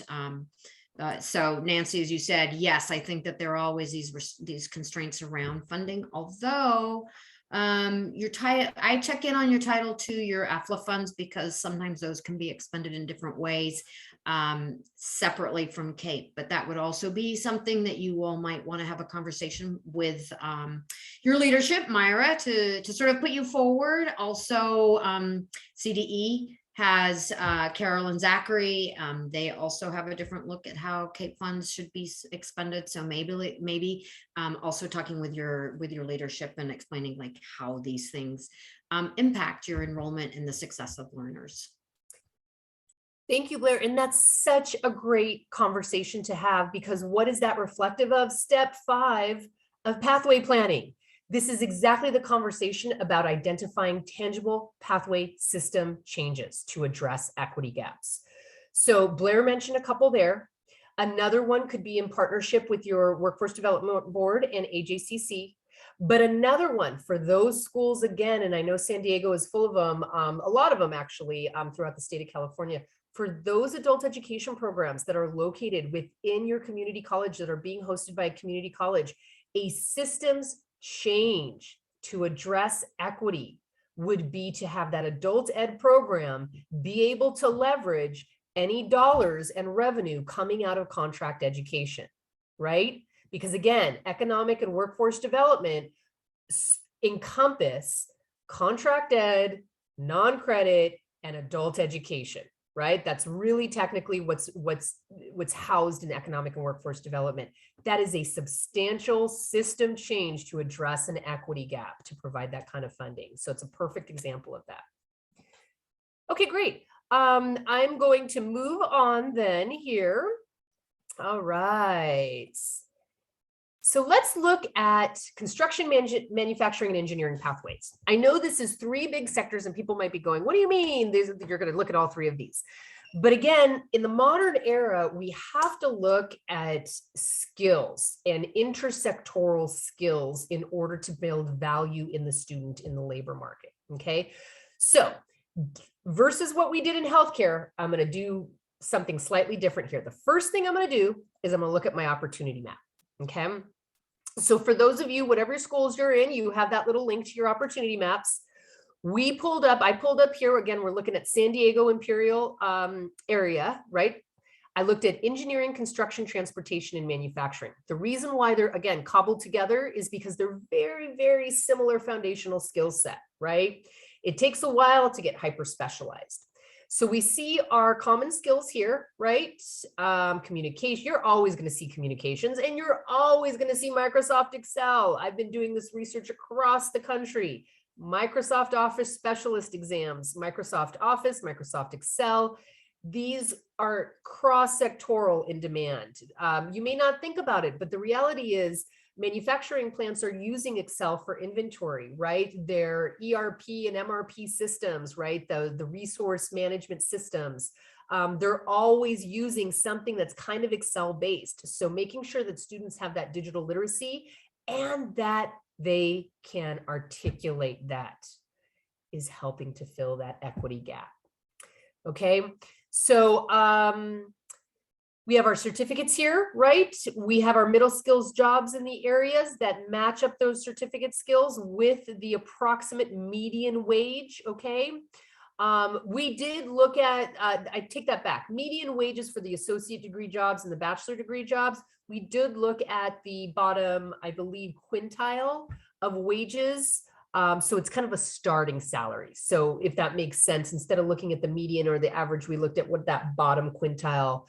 A: So Nancy, as you said, yes, I think that there are always these constraints around funding, although I check in on your Title II, your AFLA funds, because sometimes those can be expended in different ways separately from CAPE, but that would also be something that you all might want to have a conversation with your leadership, Myra, to sort of put you forward. Also, CDE has Carol and Zachary. They also have a different look at how CAPE funds should be expended. So maybe also talking with your leadership and explaining like how these things impact your enrollment and the success of learners.
C: Thank you, Blair. And that's such a great conversation to have, because what is that reflective of? Step 5 of pathway planning. This is exactly the conversation about identifying tangible pathway system changes to address equity gaps. So Blair mentioned a couple there. Another one could be in partnership with your Workforce Development Board and AJCC. But another one for those schools, again, and I know San Diego is full of them, a lot of them actually throughout the state of California, for those adult education programs that are located within your community college that are being hosted by a community college, a systems change to address equity would be to have that adult ed program be able to leverage any dollars and revenue coming out of contract education, right? Because again, economic and workforce development encompass contract ed, non-credit, and adult education, right? That's really technically what's housed in economic and workforce development. That is a substantial system change to address an equity gap to provide that kind of funding. So it's a perfect example of that. Okay, great. I'm going to move on then here. All right. So let's look at construction, manufacturing, and engineering pathways. I know this is 3 big sectors and people might be going, what do you mean? You're going to look at all 3 of these. But again, in the modern era, we have to look at skills and intersectoral skills in order to build value in the student in the labor market, okay? So versus what we did in healthcare, I'm going to do something slightly different here. The first thing I'm going to do is I'm going to look at my opportunity map. Okay. So for those of you, whatever schools you're in, you have that little link to your opportunity maps. I pulled up here, again, we're looking at San Diego Imperial area, right? I looked at engineering, construction, transportation, and manufacturing. The reason why they're, again, cobbled together is because they're very, very similar foundational skill set, right? It takes a while to get hyper specialized. So we see our common skills here, right? Communication, you're always going to see communications, and you're always going to see Microsoft Excel. I've been doing this research across the country. Microsoft Office specialist exams, Microsoft Office, Microsoft Excel. These are cross-sectoral in demand. You may not think about it, but the reality is manufacturing plants are using Excel for inventory, right? Their ERP and MRP systems, right? The resource management systems. They're always using something that's kind of Excel based. So making sure that students have that digital literacy and that they can articulate that is helping to fill that equity gap. Okay, so we have our certificates here, right? We have our middle skills jobs in the areas that match up those certificate skills with the approximate median wage, okay? We did look at, I take that back, median wages for the associate degree jobs and the bachelor degree jobs. We did look at the bottom, I believe, quintile of wages. So it's kind of a starting salary. So if that makes sense, instead of looking at the median or the average, we looked at what that bottom quintile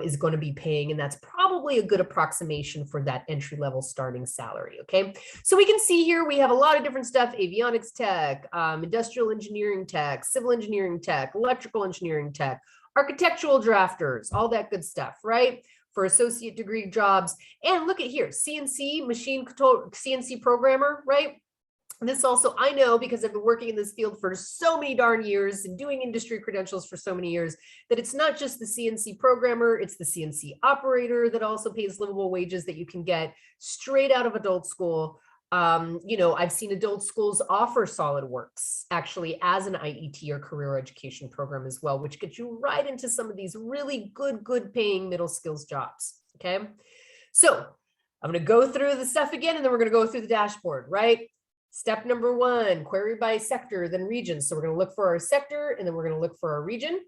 C: is going to be paying. And that's probably a good approximation for that entry-level starting salary. Okay. So we can see here, we have a lot of different stuff: avionics tech, industrial engineering tech, civil engineering tech, electrical engineering tech, architectural drafters, all that good stuff, right? For associate degree jobs. And look at here, CNC, machine control, CNC programmer, right? This also, I know because I've been working in this field for so many darn years and doing industry credentials for so many years, that it's not just the CNC programmer, it's the CNC operator that also pays livable wages that you can get straight out of adult school. You know, I've seen adult schools offer SolidWorks actually as an IET or career education program as well, which gets you right into some of these really good paying middle skills jobs. Okay. So I'm going to go through the stuff again, and then we're going to go through the dashboard, right? Step number one, query by sector, then region. So we're going to look for our sector, and then we're going to look for our region.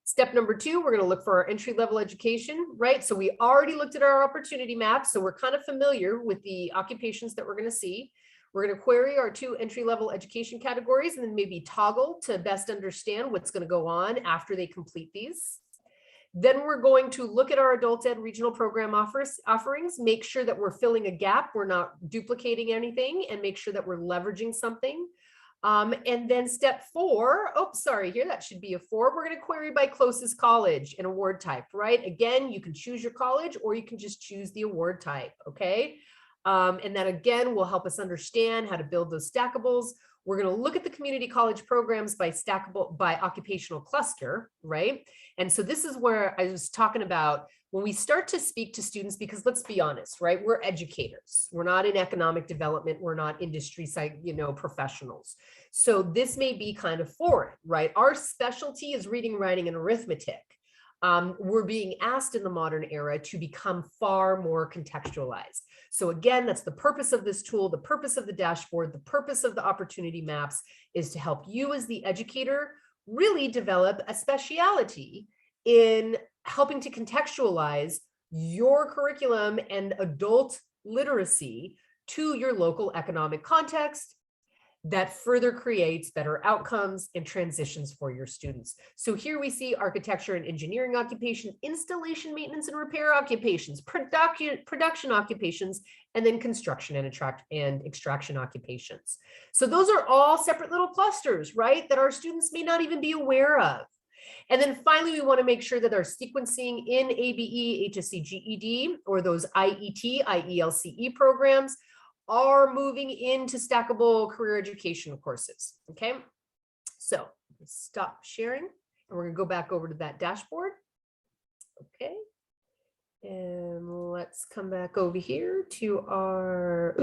C: Step number two, we're going to look for our entry-level education, right? So we already looked at our opportunity map, so we're kind of familiar with the occupations that we're going to see. We're going to query our two entry-level education categories, and then maybe toggle to best understand what's going to go on after they complete these. Then we're going to look at our adult ed regional program offerings, make sure that we're filling a gap, we're not duplicating anything, and make sure that we're leveraging something. And then step four, oh, sorry, here, that should be a four. We're going to query by closest college and award type, right? Again, you can choose your college or you can just choose the award type, okay? And that again will help us understand how to build those stackables. We're going to look at the community college programs by occupational cluster, right? And so this is where I was talking about when we start to speak to students, because let's be honest, right? We're educators. We're not in economic development. We're not industry professionals. So this may be kind of foreign, right? Our specialty is reading, writing, and arithmetic. We're being asked in the modern era to become far more contextualized. So again, that's the purpose of this tool, the purpose of the dashboard, the purpose of the opportunity maps is to help you as the educator really develop a specialty in helping to contextualize your curriculum and adult literacy to your local economic context that further creates better outcomes and transitions for your students. So here we see architecture and engineering occupation, installation, maintenance, and repair occupations, production occupations, and then construction and extraction occupations. So those are all separate little clusters, right, that our students may not even be aware of. And then finally, we want to make sure that our sequencing in ABE, HSC, GED, or those IET, IELCE programs are moving into stackable career education courses. Okay, so stop sharing and we're going to go back over to that dashboard. Okay, and let's come back over here to our,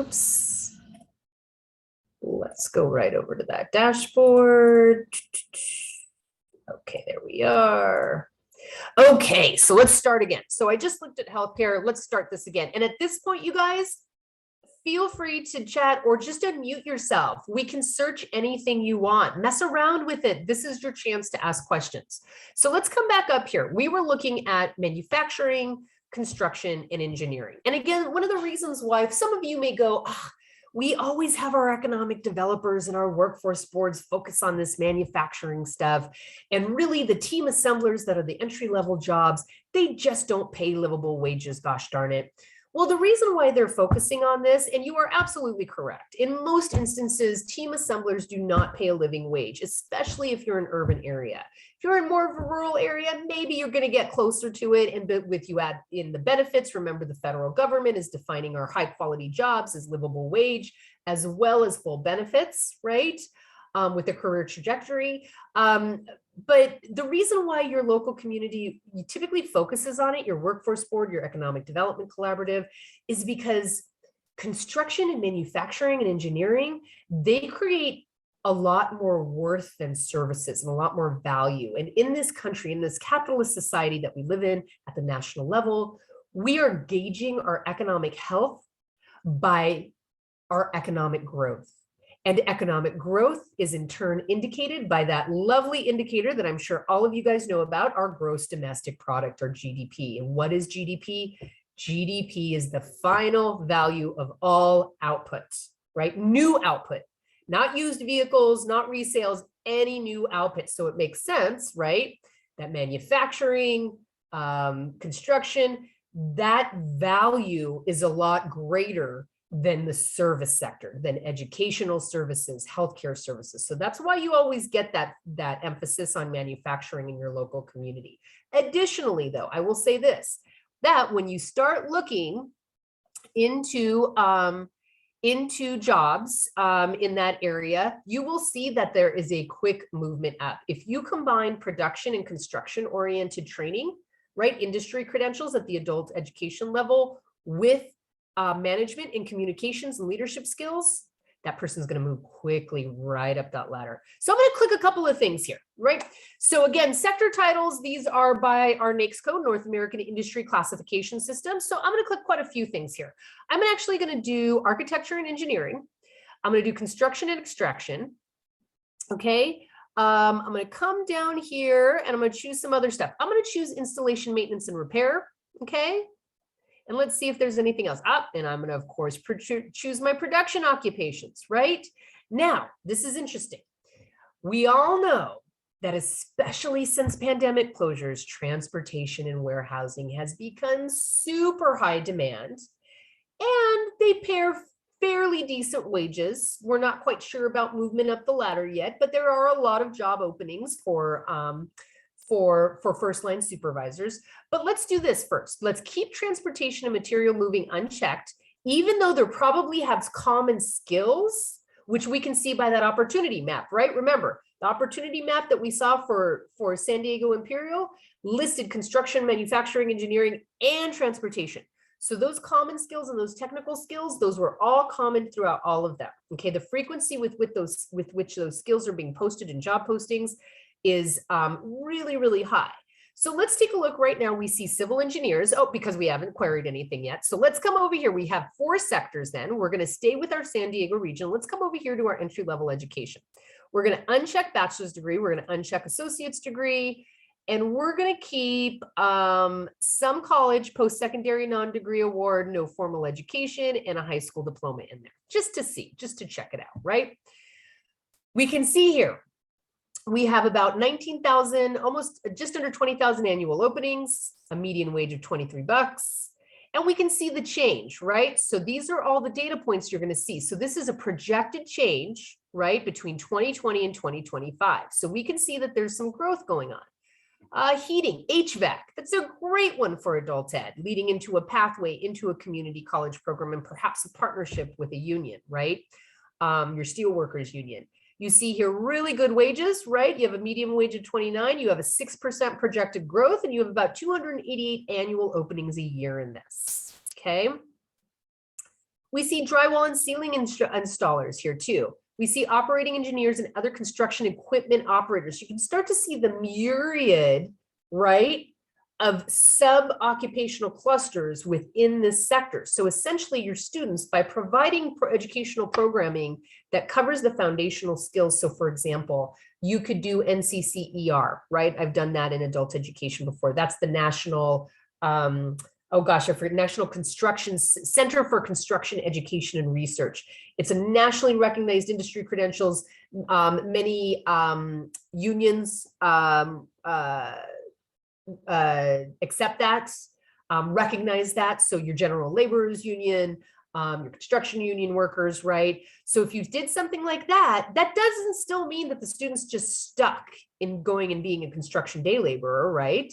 C: Let's go right over to that dashboard. Okay, there we are. Okay, so let's start again. So I just looked at healthcare. Let's start this again. And at this point, you guys, feel free to chat or just unmute yourself. We can search anything you want. Mess around with it. This is your chance to ask questions. So let's come back up here. We were looking at manufacturing, construction, and engineering. And again, one of the reasons why some of you may go, oh, we always have our economic developers and our workforce boards focus on this manufacturing stuff. And really the team assemblers that are the entry-level jobs, they just don't pay livable wages, gosh darn it. Well, the reason why they're focusing on this, and you are absolutely correct, in most instances, team assemblers do not pay a living wage, especially if you're in an urban area. If you're in more of a rural area, maybe you're going to get closer to it. And with you add in the benefits, remember the federal government is defining our high quality jobs as livable wage, as well as full benefits, right? With a career trajectory. But the reason why your local community typically focuses on it, your workforce board, your economic development collaborative, is because construction and manufacturing and engineering, they create a lot more worth than services and a lot more value. And in this country, in this capitalist society that we live in at the national level, we are gauging our economic health by our economic growth. And economic growth is in turn indicated by that lovely indicator that I'm sure all of you guys know about, our gross domestic product, or GDP. And what is GDP? GDP is the final value of all outputs, right? New output, not used vehicles, not resales, any new output. So it makes sense, right? That manufacturing, construction, that value is a lot greater than the service sector, than educational services, healthcare services. So that's why you always get that emphasis on manufacturing in your local community. Additionally, though, I will say this, that when you start looking into jobs in that area, you will see that there is a quick movement up. If you combine production and construction oriented training, right, industry credentials at the adult education level with management and communications and leadership skills, that person is going to move quickly right up that ladder. So I'm going to click a couple of things here, right? So again, sector titles, ththese are by our NAICS code, North American Industry Classification System. So I'm going to click quite a few things here. I'm actually going to do architecture and engineering. I'm going to do construction and extraction. Okay. I'm going to come down here and I'm going to choose some other stuff. I'm going to choose installation, maintenance, and repair. Okay. And let's see if there's anything else. And I'm going to, of course, choose my production occupations, right? Now, this is interesting. We all know that especially since pandemic closures, transportation and warehousing has become super high demand, and they pay fairly decent wages. We're not quite sure about movement up the ladder yet, but there are a lot of job openings for first line supervisors. But let's do this first. Let's keep transportation and material moving unchecked, even though they probably have common skills, which we can see by that opportunity map, right? Remember, the opportunity map that we saw for San Diego Imperial listed construction, manufacturing, engineering, and transportation. So those common skills and those technical skills, those were all common throughout all of them. Okay, the frequency with which those skills are being posted in job postings is really, really high. So let's take a look right now. We see civil engineers, because we haven't queried anything yet. So let's come over here. We have 4 sectors then. We're going to stay with our San Diego region. Let's come over here to our entry-level education. We're going to uncheck bachelor's degree. We're going to uncheck associate's degree. And we're going to keep some college, post-secondary non-degree award, no formal education, and a high school diploma in there, just to see, just to check it out, right? We can see here, we have about 19,000, almost just under 20,000 annual openings, a median wage of $23. And we can see the change, right? So these are all the data points you're going to see. So this is a projected change, right, between 2020 and 2025. So we can see that there's some growth going on. Heating, HVAC, that's a great one for adult ed, leading into a pathway into a community college program and perhaps a partnership with a union, right? Your steelworkers union. You see here really good wages, right? You have a median wage of 29, you have a 6% projected growth, and you have about 288 annual openings a year in this, okay? We see drywall and ceiling installers here too. We see operating engineers and other construction equipment operators. You can start to see the myriad, right, of sub-occupational clusters within this sector. So essentially your students, by providing educational programming that covers the foundational skills. So for example, you could do NCCER, right? I've done that in adult education before. That's the national, oh gosh, I forget, National Center for Construction Education and Research. It's a nationally recognized industry credentials. Many unions accept that, recognize that. So your general laborers union, your construction union workers, right? So if you did something like that, that doesn't still mean that the students just stuck in going and being a construction day laborer, right?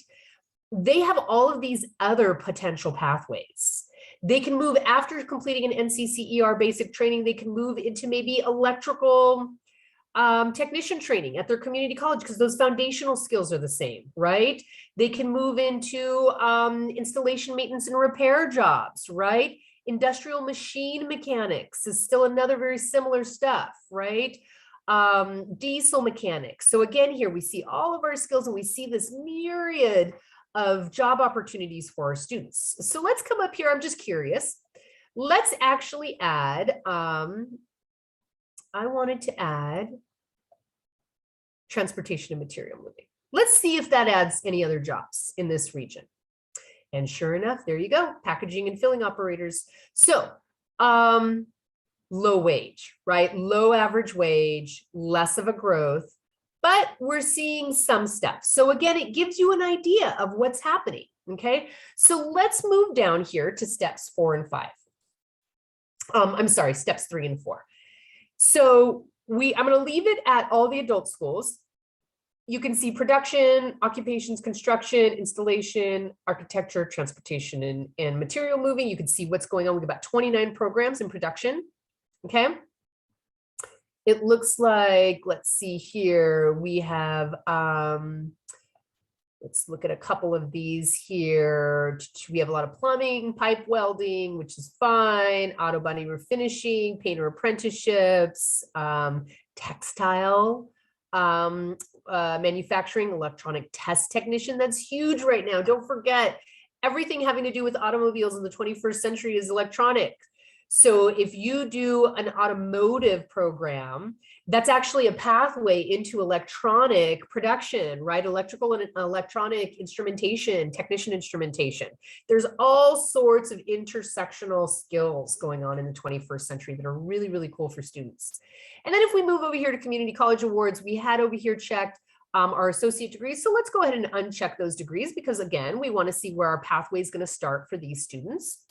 C: They have all of these other potential pathways. They can move after completing an NCCER basic training, they can move into maybe electrical technician training at their community college because those foundational skills are the same, right? They can move into installation, maintenance, and repair jobs, right? Industrial machine mechanics is still another very similar stuff, right? Diesel mechanics. So again, here we see all of our skills and we see this myriad of job opportunities for our students. So let's come up here. I'm just curious. Let's actually add, I wanted to add transportation and material moving. Let's see if that adds any other jobs in this region. And sure enough, there you go, packaging and filling operators. So low wage, right? Low average wage, less of a growth, but we're seeing some steps. So again, it gives you an idea of what's happening, okay? So let's move down here to steps 4 and 5. I'm sorry, steps 3 and 4. So I'm gonna leave it at all the adult schools. You can see production, occupations, construction, installation, architecture, transportation, and material moving. You can see what's going on with about 29 programs in production, okay? It looks like, let's see here, we have, let's look at a couple of these here. We have a lot of plumbing, pipe welding, which is fine, auto body refinishing, painter apprenticeships, textile, manufacturing, electronic test technician. That's huge right now. Don't forget, everything having to do with automobiles in the 21st century is electronic. So if you do an automotive program, that's actually a pathway into electronic production, right? Electrical and electronic instrumentation, technician instrumentation. There's all sorts of intersectional skills going on in the 21st century that are really, really cool for students. And then if we move over here to community college awards, we had over here checked our associate degrees. So let's go ahead and uncheck those degrees because again, we want to see where our pathway is going to start for these students.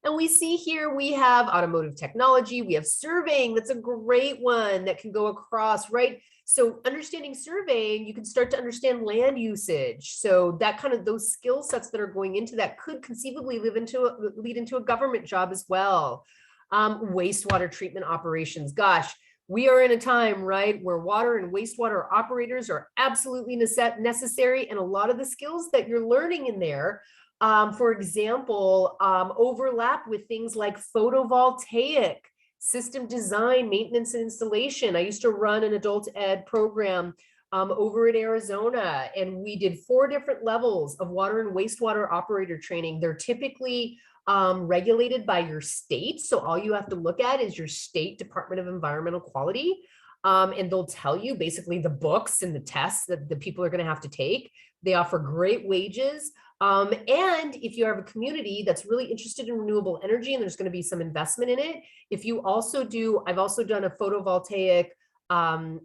C: And we see here we have automotive technology, we have surveying, that's a great one that can go across, right? So understanding surveying, you can start to understand land usage. So that kind of those skill sets that are going into that could conceivably lead into a government job as well. Wastewater treatment operations, gosh, we are in a time, right, where water and wastewater operators are absolutely necessary. And a lot of the skills that you're learning in there, for example, overlap with things like photovoltaic, system design, maintenance, and installation. I used to run an adult ed program over in Arizona, and we did 4 different levels of water and wastewater operator training. They're typically regulated by your state. So all you have to look at is your state Department of Environmental Quality. And they'll tell you basically the books and the tests that the people are going to have to take. They offer great wages. And if you have a community that's really interested in renewable energy and there's going to be some investment in it, if you also do, I've also done a photovoltaic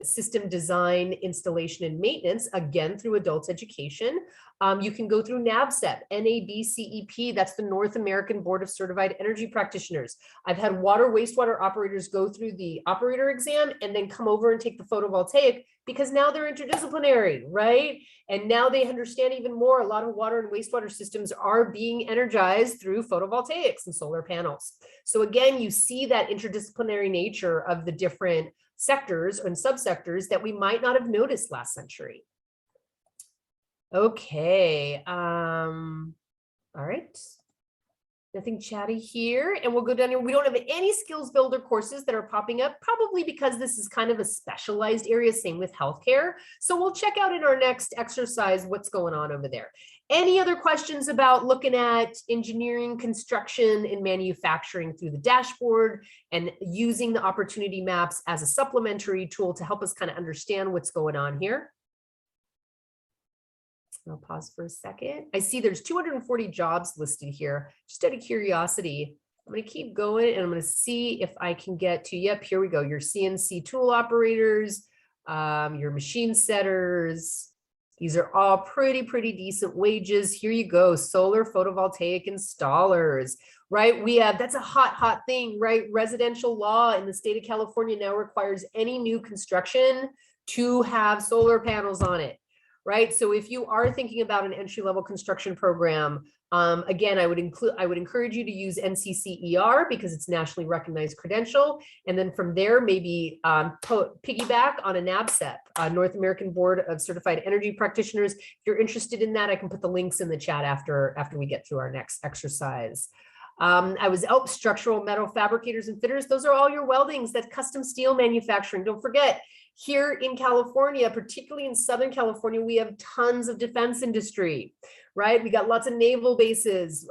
C: system design, installation, and maintenance, again, through adult education. You can go through NABCEP, NABCEP, that's the North American Board of Certified Energy Practitioners. I've had water, wastewater operators go through the operator exam and then come over and take the photovoltaic because now they're interdisciplinary, right? And now they understand even more. A lot of water and wastewater systems are being energized through photovoltaics and solar panels. So again, you see that interdisciplinary nature of the different sectors and subsectors that we might not have noticed last century. Okay, all right. Nothing chatty here. And we'll go down here. We don't have any skills builder courses that are popping up, probably because this is kind of a specialized area, same with healthcare. So we'll check out in our next exercise what's going on over there. Any other questions about looking at engineering, construction, and manufacturing through the dashboard and using the opportunity maps as a supplementary tool to help us kind of understand what's going on here? I'll pause for a second. I see there's 240 jobs listed here. Just out of curiosity, I'm going to keep going and I'm going to see if I can get to, yep, here we go. Your CNC tool operators, your machine setters. These are all pretty decent wages. Here you go. Solar photovoltaic installers, right? We have, that's a hot thing, right? Residential law in the state of California now requires any new construction to have solar panels on it. Right. So if you are thinking about an entry-level construction program, again, I would encourage you to use NCCER because it's nationally recognized credential. And then from there, maybe piggyback on a NABCEP, North American Board of Certified Energy Practitioners. If you're interested in that, I can put the links in the chat after we get through our next exercise. I was structural metal fabricators and fitters. Those are all your weldings. That's custom steel manufacturing. Don't forget, here in California, particularly in Southern California, we have tons of defense industry, right? We got lots of naval bases.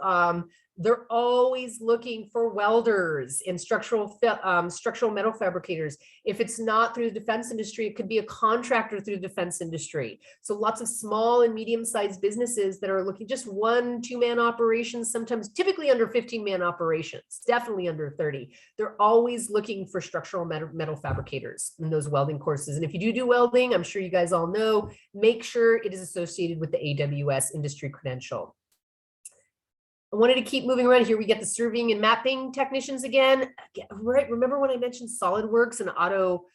C: They're always looking for welders and structural metal fabricators. If it's not through the defense industry, it could be a contractor through the defense industry. So lots of small and medium-sized businesses that are looking just 1-2-man operations, sometimes typically under 15-man operations, definitely under 30. They're always looking for structural metal fabricators in those welding courses. And if you do welding, I'm sure you guys all know, make sure it is associated with the AWS industry credential. I wanted to keep moving around here. We get the surveying and mapping technicians again. Right. Remember when I mentioned SolidWorks and auto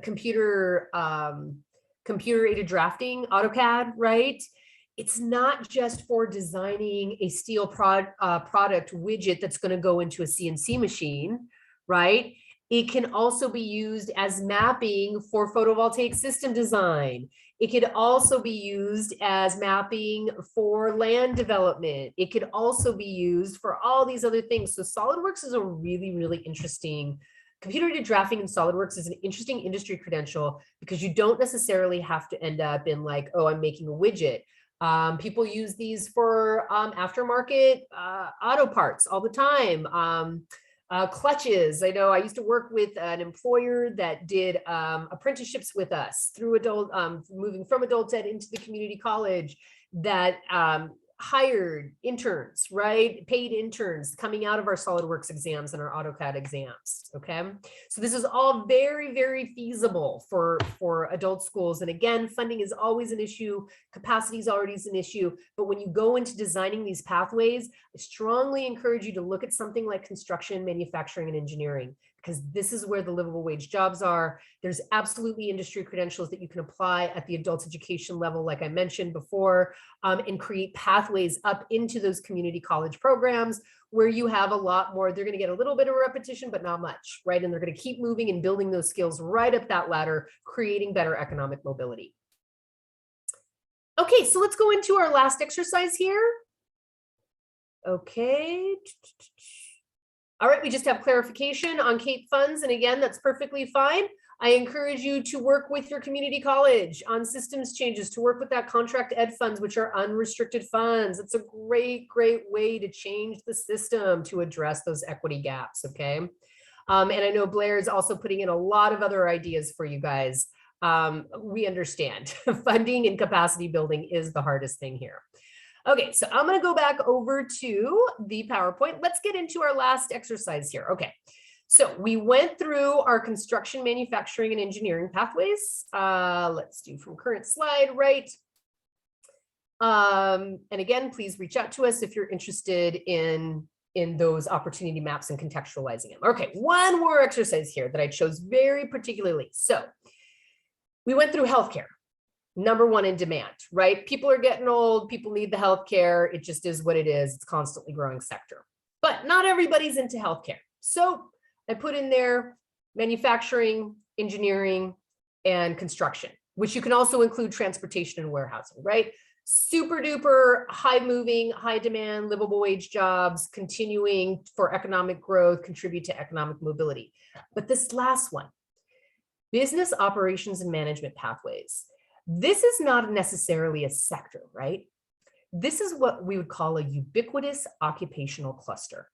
C: computer aided drafting, AutoCAD, right? It's not just for designing a steel product widget that's going to go into a CNC machine, right? It can also be used as mapping for photovoltaic system design. It could also be used as mapping for land development. It could also be used for all these other things. So SolidWorks is a really interesting, computer-aided drafting in SolidWorks is an interesting industry credential because you don't necessarily have to end up in like, oh, I'm making a widget. People use these for aftermarket auto parts all the time. Clutches. I know I used to work with an employer that did apprenticeships with us through adult, moving from adult ed into the community college that hired interns, right? Paid interns coming out of our SolidWorks exams and our AutoCAD exams, okay? So this is all very feasible for adult schools. And again, funding is always an issue. Capacity is already an issue. But when you go into designing these pathways, I strongly encourage you to look at something like construction, manufacturing, and engineering, because this is where the livable wage jobs are. There's absolutely industry credentials that you can apply at the adult education level, like I mentioned before, and create pathways up into those community college programs where you have a lot more. They're going to get a little bit of repetition, but not much, right? And they're going to keep moving and building those skills right up that ladder, creating better economic mobility. Okay, so let's go into our last exercise here. Okay. All right, we just have clarification on CAPE funds. And again, that's perfectly fine. I encourage you to work with your community college on systems changes, to work with that contract ed funds, which are unrestricted funds. It's a great way to change the system to address those equity gaps, okay? And I know Blair is also putting in a lot of other ideas for you guys. We understand funding and capacity building is the hardest thing here. Okay, so I'm going to go back over to the PowerPoint. Let's get into our last exercise here. Okay, so we went through our construction, manufacturing, and engineering pathways. Let's do from current slide, right? And again, please reach out to us if you're interested in those opportunity maps and contextualizing them. Okay, one more exercise here that I chose very particularly. So we went through healthcare. Number one in demand, right? People are getting old, people need the healthcare. It just is what it is. It's a constantly growing sector, but not everybody's into healthcare. So I put in there manufacturing, engineering, and construction, which you can also include transportation and warehousing, right? super duper high moving, high demand, livable wage jobs, continuing for economic growth, contribute to economic mobility. But this last one, business operations and management pathways. This is not necessarily a sector, right? This is what we would call a ubiquitous occupational cluster.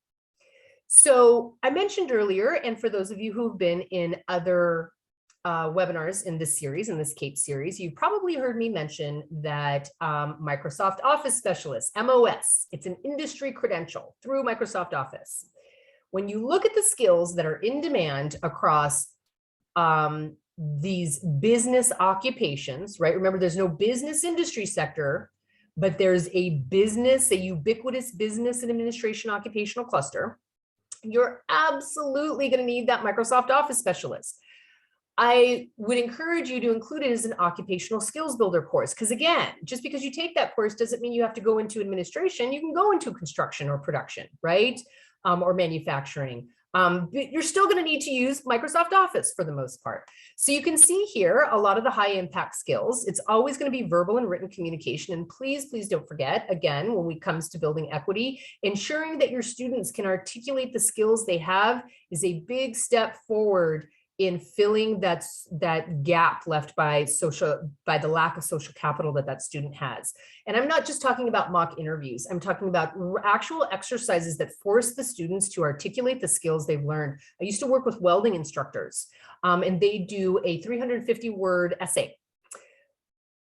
C: So I mentioned earlier, and for those of you who've been in other webinars in this series, in this CAPE series, you probably heard me mention that Microsoft Office Specialist, MOS, it's an industry credential through Microsoft Office. When you look at the skills that are in demand across these business occupations, right? Remember, there's no business industry sector, but there's a business, a ubiquitous business and administration occupational cluster. You're absolutely going to need that Microsoft Office Specialist. I would encourage you to include it as an occupational skills builder course. Because again, just because you take that course doesn't mean you have to go into administration. You can go into construction or production, right? Or manufacturing. But you're still going to need to use Microsoft Office for the most part. So you can see here a lot of the high impact skills. It's always going to be verbal and written communication. And please, please don't forget, again, when it comes to building equity, ensuring that your students can articulate the skills they have is a big step forward in filling that gap left by the lack of social capital that student has. And I'm not just talking about mock interviews. I'm talking about actual exercises that force the students to articulate the skills they've learned. I used to work with welding instructors, and they do a 350-word essay.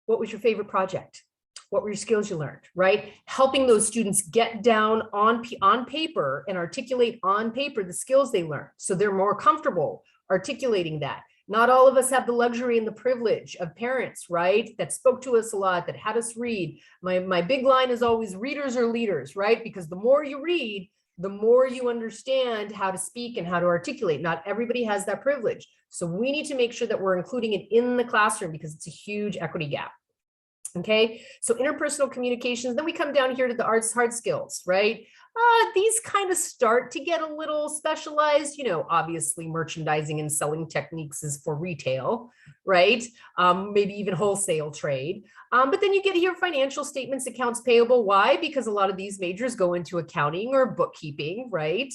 C: What was your favorite project? What were your skills you learned, right? Helping those students get down on paper and articulate on paper the skills they learned, so they're more comfortable articulating that. Not all of us have the luxury and the privilege of parents, right? That spoke to us a lot, that had us read. My big line is always readers are leaders, right? Because the more you read, the more you understand how to speak and how to articulate. Not everybody has that privilege. So we need to make sure that we're including it in the classroom because it's a huge equity gap. Okay, so interpersonal communications, then we come down here to the hard skills, right? These kind of start to get a little specialized, you know, obviously merchandising and selling techniques is for retail, right? Maybe even wholesale trade. But then you get here financial statements, accounts payable. Why? Because a lot of these majors go into accounting or bookkeeping, right?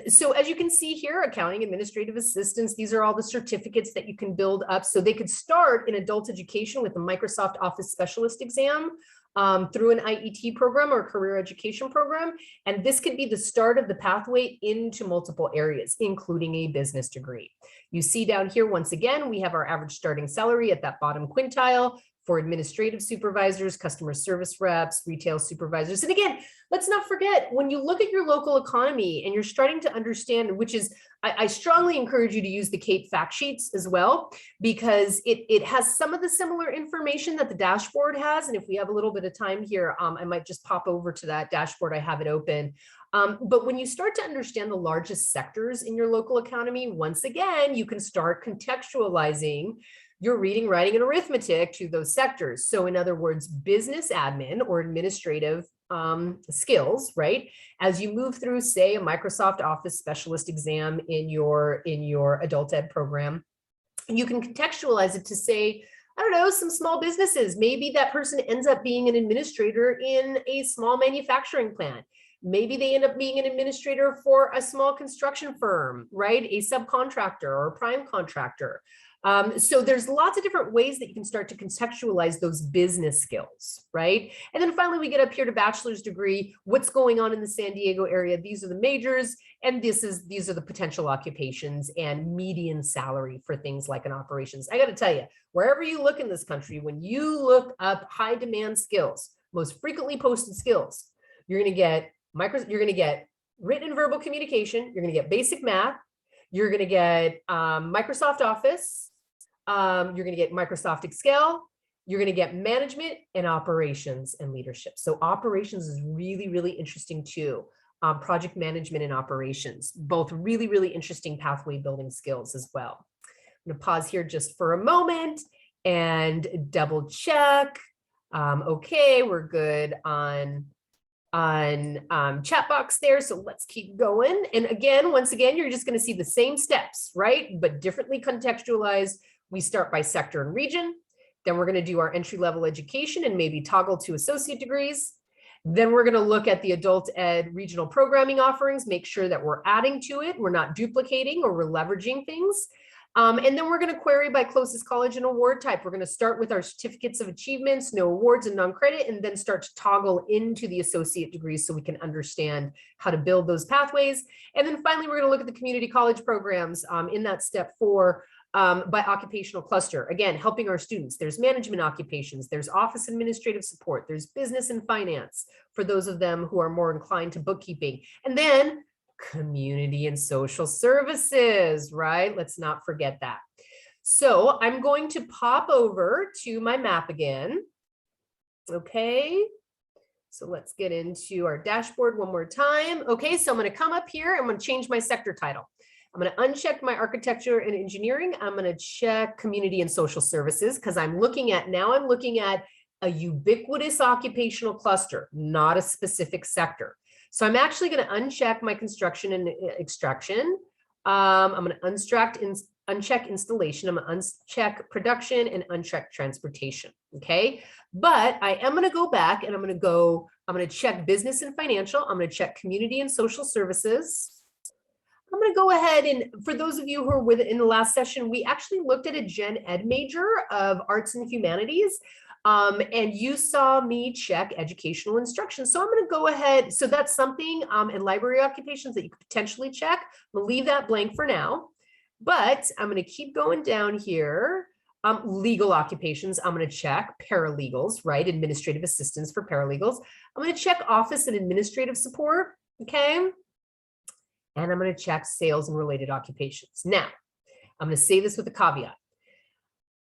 C: So as you can see here, accounting, administrative assistants, these are all the certificates that you can build up. So they could start in adult education with the Microsoft Office Specialist exam through an IET program or career education program. And this could be the start of the pathway into multiple areas, including a business degree. You see down here, once again, we have our average starting salary at that bottom quintile for administrative supervisors, customer service reps, retail supervisors. And again, let's not forget, when you look at your local economy and you're starting to understand, which is, I strongly encourage you to use the CAPE fact sheets as well, because it has some of the similar information that the dashboard has. And if we have a little bit of time here, I might just pop over to that dashboard. I have it open. But when you start to understand the largest sectors in your local economy, once again, you can start contextualizing your reading, writing, and arithmetic to those sectors. So in other words, business admin or administrative skills, right? As you move through, say, a Microsoft Office Specialist exam in your adult ed program, you can contextualize it to say, I don't know, some small businesses. Maybe that person ends up being an administrator in a small manufacturing plant. Maybe they end up being an administrator for a small construction firm, right? A subcontractor or a prime contractor. So there's lots of different ways that you can start to contextualize those business skills, right? And then finally, we get up here to bachelor's degree. What's going on in the San Diego area? These are the majors, and these are the potential occupations and median salary for things like an operations. I got to tell you, wherever you look in this country, when you look up high demand skills, most frequently posted skills, you're going to get written and verbal communication. You're going to get basic math. You're going to get Microsoft Office. You're going to get Microsoft Excel. You're going to get management and operations and leadership. So operations is really, really interesting too. Project management and operations, both really, really interesting pathway building skills as well. I'm going to pause here just for a moment and double check. Okay, we're good on chat box there. So let's keep going. And again, once again, you're just going to see the same steps, right? But differently contextualized. We start by sector and region. Then we're going to do our entry-level education and maybe toggle to associate degrees. Then we're going to look at the adult ed regional programming offerings, make sure that we're adding to it, we're not duplicating or we're leveraging things. And then we're going to query by closest college and award type. We're going to start with our certificates of achievements, no awards and non-credit, and then start to toggle into the associate degrees so we can understand how to build those pathways. And then finally, we're going to look at the community college programs in that step 4 by occupational cluster. Again, helping our students. There's management occupations, there's office administrative support, there's business and finance for those of them who are more inclined to bookkeeping. And then community and social services, right? Let's not forget that. So I'm going to pop over to my map again. Okay. So let's get into our dashboard one more time. Okay, so I'm going to come up here. I'm going to change my sector title. I'm going to uncheck my architecture and engineering. I'm going to check community and social services because I'm looking at a ubiquitous occupational cluster, not a specific sector. So I'm actually going to uncheck my construction and extraction. I'm going to uncheck installation. I'm going to uncheck production and uncheck transportation. Okay. But I am going to go back and I'm going to check business and financial. I'm going to check community and social services. I'm going to go ahead and for those of you who were in the last session, we actually looked at a gen ed major of arts and humanities. And you saw me check educational instruction. So I'm going to go ahead. So that's something in library occupations that you could potentially check. We'll leave that blank for now, but I'm going to keep going down here. Legal occupations, I'm going to check paralegals, right? Administrative assistants for paralegals. I'm going to check office and administrative support. Okay. And I'm going to check sales and related occupations. Now, I'm going to say this with a caveat.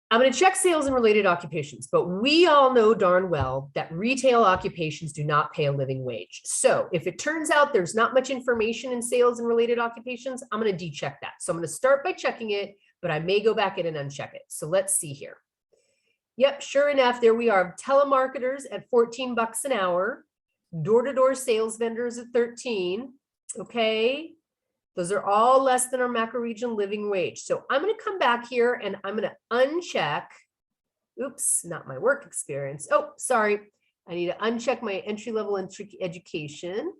C: I'm going to check sales and related occupations, but we all know darn well that retail occupations do not pay a living wage. So if it turns out there's not much information in sales and related occupations, I'm going to decheck that. So I'm going to start by checking it, but I may go back in and uncheck it. So let's see here. Yep, sure enough, there we are. Telemarketers at 14 bucks an hour, door-to-door sales vendors at 13. Okay. Those are all less than our macro region living wage. So I'm going to come back here and I'm going to uncheck. Oops, not my work experience. Oh, sorry. I need to uncheck my entry-level education.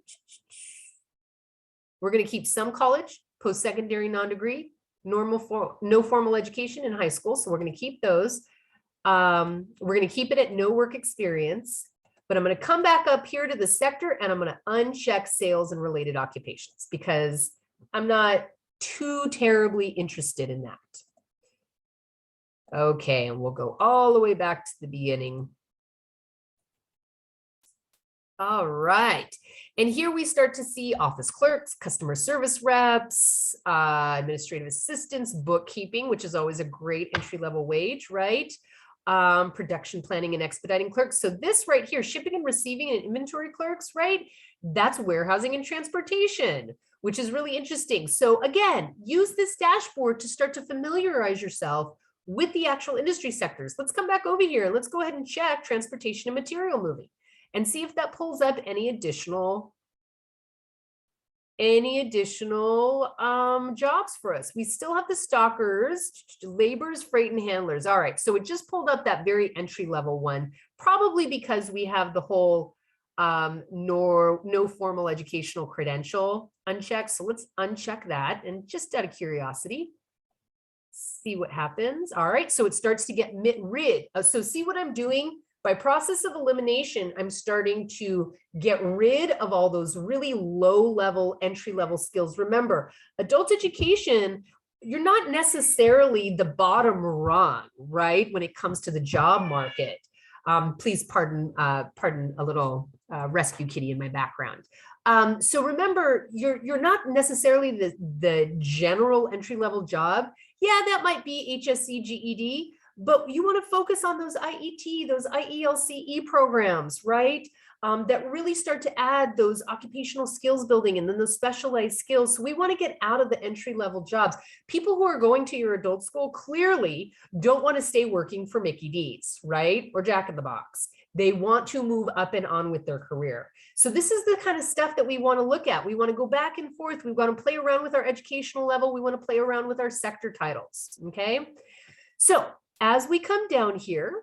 C: We're going to keep some college, post-secondary non-degree, no formal education in high school. So we're going to keep those. We're going to keep it at no work experience. But I'm going to come back up here to the sector and I'm going to uncheck sales and related occupations because I'm not too terribly interested in that. Okay, and we'll go all the way back to the beginning. All right, and here we start to see office clerks, customer service reps, administrative assistants, bookkeeping, which is always a great entry-level wage, right? Production planning and expediting clerks. So this right here, shipping and receiving and inventory clerks, right? That's warehousing and transportation, which is really interesting. So again, use this dashboard to start to familiarize yourself with the actual industry sectors. Let's come back over here and let's go ahead and check transportation and material moving and see if that pulls up any additional jobs for us. We still have the stockers, laborers, freight and handlers. All right, so it just pulled up that very entry level one, probably because we have the whole no formal educational credential unchecked. So let's uncheck that. And just out of curiosity, see what happens. All right, so it starts to get rid. So see what I'm doing? By process of elimination, I'm starting to get rid of all those really low level, entry level skills. Remember, adult education, you're not necessarily the bottom rung, right? When it comes to the job market. Please pardon a little rescue kitty in my background. So remember, you're not necessarily the general entry level job. Yeah, that might be HSC, GED, but you want to focus on those IET, those IELCE programs, right? That really start to add those occupational skills building and then those specialized skills. So we want to get out of the entry level jobs. People who are going to your adult school clearly don't want to stay working for Mickey D's, right? Or Jack in the Box. They want to move up and on with their career. So this is the kind of stuff that we want to look at. We want to go back and forth. We want to play around with our educational level. We want to play around with our sector titles, okay? So as we come down here,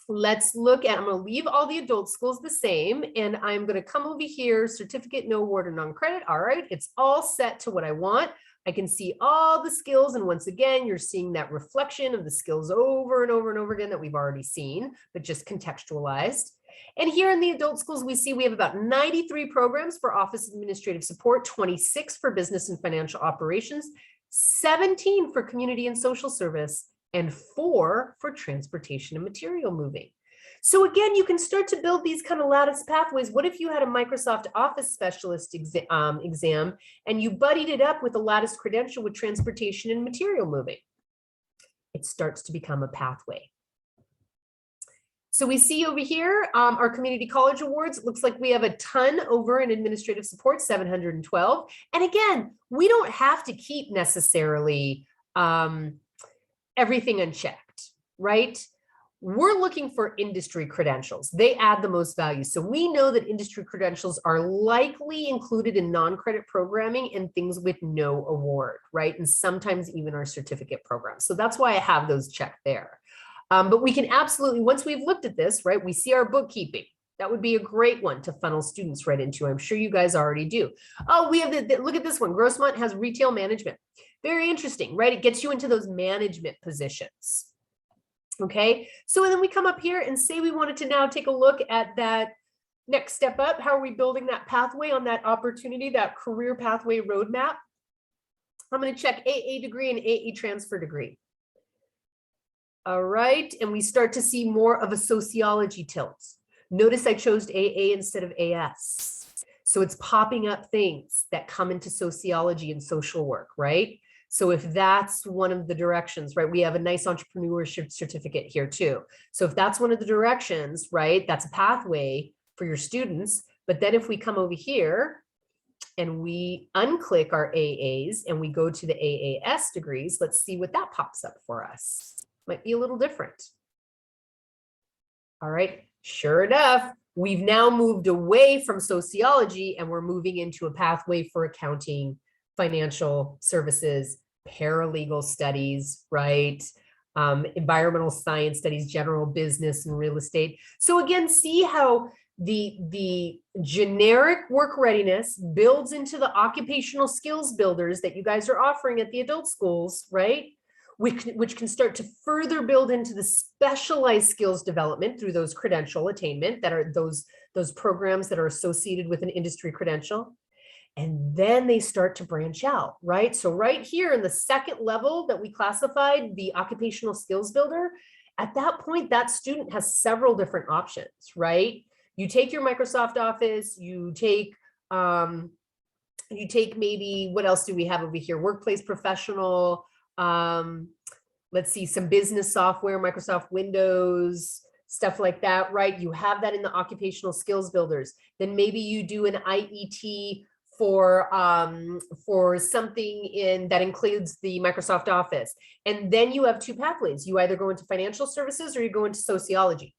C: let's look at, I'm going to leave all the adult schools the same, and I'm going to come over here, certificate, no award or non-credit. All right, it's all set to what I want. I can see all the skills, and once again, you're seeing that reflection of the skills over and over and over again that we've already seen, but just contextualized. And here in the adult schools, we see we have about 93 programs for office administrative support, 26 for business and financial operations, 17 for community and social service, and 4 for transportation and material moving. So again, you can start to build these kind of lattice pathways. What if you had a Microsoft Office specialist exam and you buddied it up with a lattice credential with transportation and material moving? It starts to become a pathway. So we see over here, our community college awards. It looks like we have a ton over in administrative support, 712. And again, we don't have to keep necessarily everything unchecked, right? We're looking for industry credentials. They add the most value. So we know that industry credentials are likely included in non-credit programming and things with no award, right? And sometimes even our certificate programs. So that's why I have those checked there. But we can absolutely, once we've looked at this, right, we see our bookkeeping. That would be a great one to funnel students right into. I'm sure you guys already do. Oh, we have look at this one. Grossmont has retail management. Very interesting, right? It gets you into those management positions. Okay, so then we come up here and say we wanted to now take a look at that next step up. How are we building that pathway on that opportunity, that career pathway roadmap? I'm going to check AA degree and AA transfer degree. All right, and we start to see more of a sociology tilt. Notice I chose AA instead of AS. So it's popping up things that come into sociology and social work, right? So if that's one of the directions, right, we have a nice entrepreneurship certificate here too. So if that's one of the directions, right, that's a pathway for your students. But then if we come over here and we unclick our AAs and we go to the AAS degrees, let's see what that pops up for us. Might be a little different. All right, sure enough, we've now moved away from sociology and we're moving into a pathway for accounting, financial services, paralegal studies, right? Environmental science studies, general business and real estate. So again, see how the generic work readiness builds into the occupational skills builders that you guys are offering at the adult schools, right? Which can start to further build into the specialized skills development through those credential attainment that are those programs that are associated with an industry credential. And then they start to branch out, right? So right here in the second level that we classified, the occupational skills builder, at that point, that student has several different options, right? You take your Microsoft Office, you take maybe, what else do we have over here? Workplace professional, let's see, some business software, Microsoft Windows, stuff like that, right? You have that in the occupational skills builders. Then maybe you do an IET for something in that includes the Microsoft Office. And then you have two pathways. You either go into financial services or you go into sociology,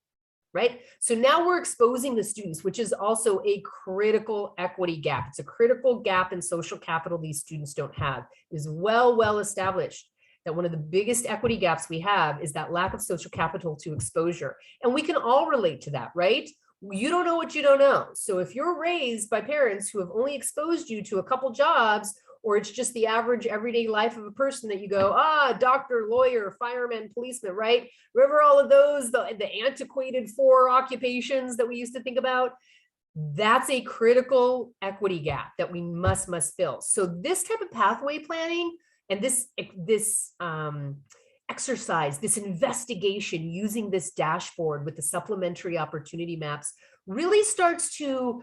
C: right? So now we're exposing the students, which is also a critical equity gap. It's a critical gap in social capital these students don't have. It is well established that one of the biggest equity gaps we have is that lack of social capital to exposure. And we can all relate to that, right? You don't know what you don't know. So if you're raised by parents who have only exposed you to a couple jobs, or it's just the average everyday life of a person that you go, doctor, lawyer, fireman, policeman, right? Remember all of those, the antiquated 4 occupations that we used to think about? That's a critical equity gap that we must fill. So this type of pathway planning and this exercise, this investigation using this dashboard with the supplementary opportunity maps really starts to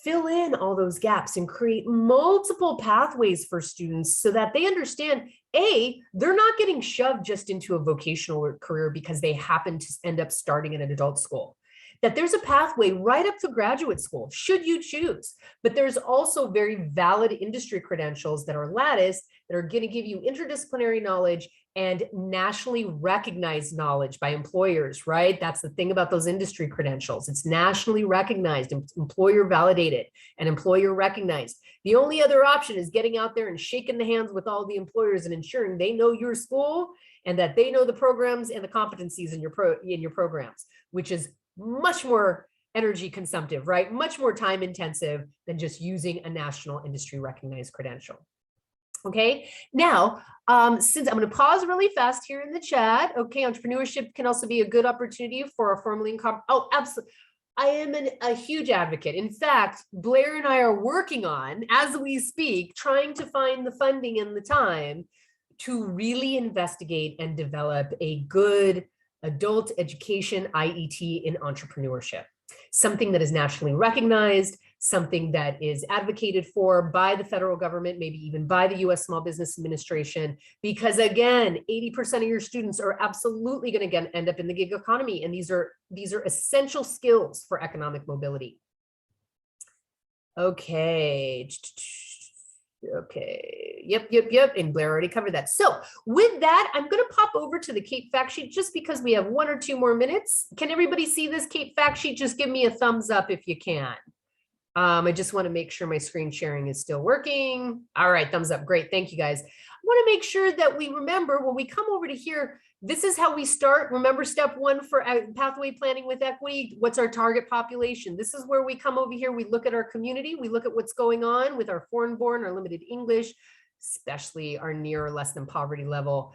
C: fill in all those gaps and create multiple pathways for students so that they understand, A, they're not getting shoved just into a vocational career because they happen to end up starting in an adult school. That there's a pathway right up to graduate school, should you choose. But there's also very valid industry credentials that are lattice that are going to give you interdisciplinary knowledge and nationally recognized knowledge by employers, right? That's the thing about those industry credentials. It's nationally recognized, employer validated, and employer recognized. The only other option is getting out there and shaking the hands with all the employers and ensuring they know your school and that they know the programs and the competencies in your programs, which is much more energy consumptive, right? Much more time intensive than just using a national industry recognized credential. Okay, now, since I'm going to pause really fast here in the chat. Okay, entrepreneurship can also be a good opportunity for a formally oh, absolutely. I am a huge advocate. In fact, Blair and I are working on, as we speak, trying to find the funding and the time to really investigate and develop a good adult education IET in entrepreneurship. Something that is nationally recognized, something that is advocated for by the federal government, maybe even by the US Small Business Administration, because again, 80% of your students are absolutely going to end up in the gig economy. And these are essential skills for economic mobility. Okay. Okay. Yep. And Blair already covered that. So with that, I'm going to pop over to the CAPE fact sheet just because we have 1 or 2 more minutes. Can everybody see this CAPE fact sheet? Just give me a thumbs up if you can. I just want to make sure my screen sharing is still working. All right, thumbs up. Great. Thank you, guys. I want to make sure that we remember when we come over to here, this is how we start. Remember step 1 for pathway planning with equity. What's our target population? This is where we come over here. We look at our community. We look at what's going on with our foreign born, our limited English, especially our near or less than poverty level.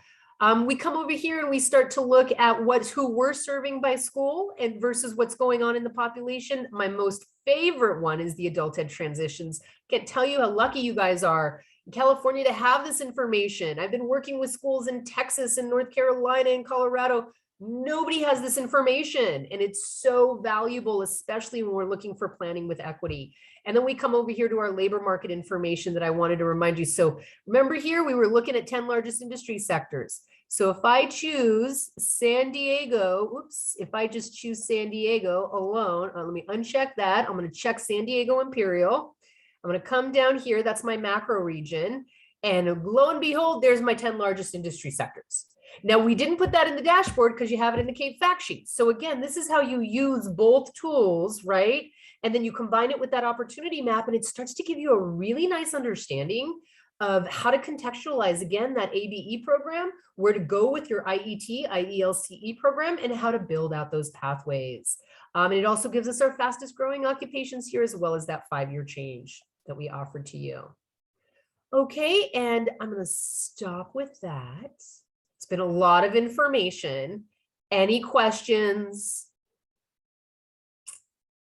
C: We come over here and we start to look at who we're serving by school and versus what's going on in the population. My most favorite one is the adult ed transitions. Can't tell you how lucky you guys are in California to have this information. I've been working with schools in Texas and North Carolina and Colorado. Nobody has this information, and it's so valuable, especially when we're looking for planning with equity. And then we come over here to our labor market information that I wanted to remind you. So remember here, we were looking at 10 largest industry sectors. So if I choose San Diego, if I just choose San Diego alone, let me uncheck that. I'm going to check San Diego Imperial. I'm going to come down here. That's my macro region. And lo and behold, there's my 10 largest industry sectors. Now, we didn't put that in the dashboard because you have it in the CAPE fact sheet. So again, this is how you use both tools, right? And then you combine it with that opportunity map, and it starts to give you a really nice understanding of how to contextualize, again, that ABE program, where to go with your IET, IELCE program, and how to build out those pathways. And it also gives us our fastest growing occupations here, as well as that 5-year change that we offered to you. Okay, and I'm going to stop with that. It's been a lot of information. Any questions?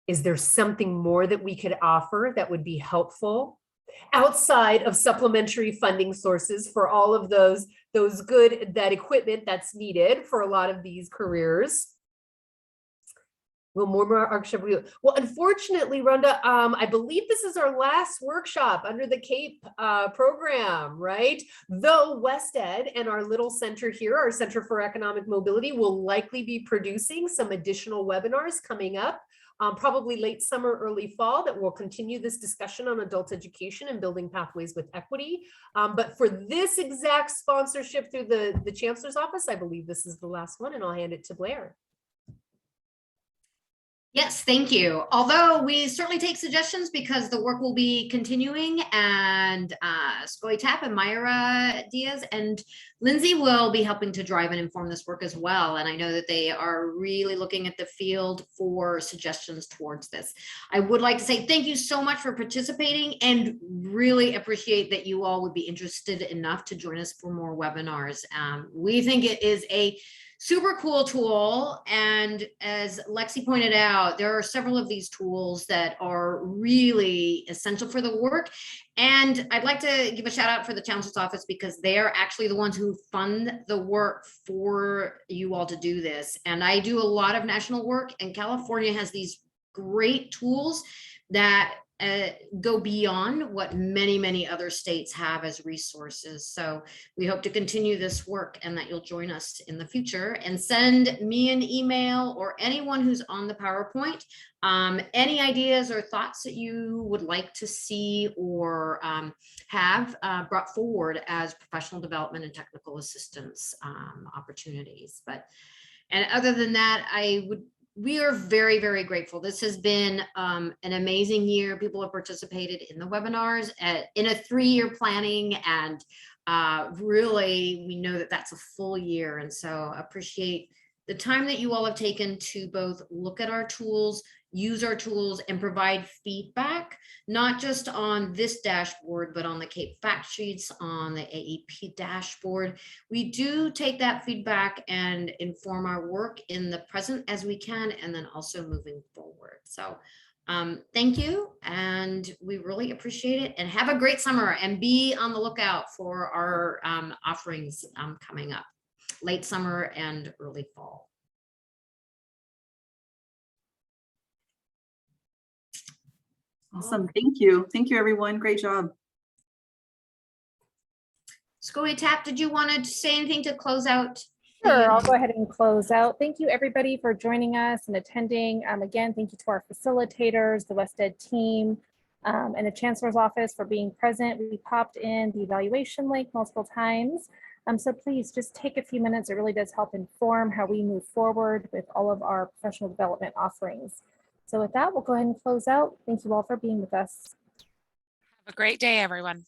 C: Is there something more that we could offer that would be helpful outside of supplementary funding sources for all of that equipment that's needed for a lot of these careers? Well, unfortunately, Rhonda, I believe this is our last workshop under the CAPE program, right? Though WestEd and our little center here, our Center for Economic Mobility, will likely be producing some additional webinars coming up, probably late summer, early fall, that will continue this discussion on adult education and building pathways with equity. But for this exact sponsorship through the Chancellor's Office, I believe this is the last one, and I'll hand it to Blair.
A: Yes, thank you. Although we certainly take suggestions because the work will be continuing, and Scully Tapp and Myra Diaz and Lindsay will be helping to drive and inform this work as well. And I know that they are really looking at the field for suggestions towards this. I would like to say thank you so much for participating, and really appreciate that you all would be interested enough to join us for more webinars. We think it is a super cool tool. And as Lexi pointed out, there are several of these tools that are really essential for the work. And I'd like to give a shout out for the Chancellor's Office, because they are actually the ones who fund the work for you all to do this. And I do a lot of national work, and California has these great tools that go beyond what many other states have as resources. So we hope to continue this work and that you'll join us in the future, and send me an email or anyone who's on the PowerPoint any ideas or thoughts that you would like to see or have brought forward as professional development and technical assistance opportunities. And other than that, we are very grateful. This has been an amazing year. People have participated in the webinars in a 3-year planning, and really we know that that's a full year. And so appreciate the time that you all have taken to both look at our tools, use our tools, and provide feedback, not just on this dashboard, but on the CAPE fact sheets, on the AEP dashboard. We do take that feedback and inform our work in the present as we can, and then also moving forward. So thank you, and we really appreciate it, and have a great summer, and be on the lookout for our offerings coming up late summer and early fall.
B: Awesome. Thank you. Thank you, everyone. Great job.
A: Scoey Tap, did you want to say anything to close out?
D: Sure, I'll go ahead and close out. Thank you, everybody, for joining us and attending. Again, thank you to our facilitators, the WestEd team, and the Chancellor's Office for being present. We popped in the evaluation link multiple times. So please just take a few minutes. It really does help inform how we move forward with all of our professional development offerings. So with that, we'll go ahead and close out. Thank you all for being with us.
E: Have a great day, everyone.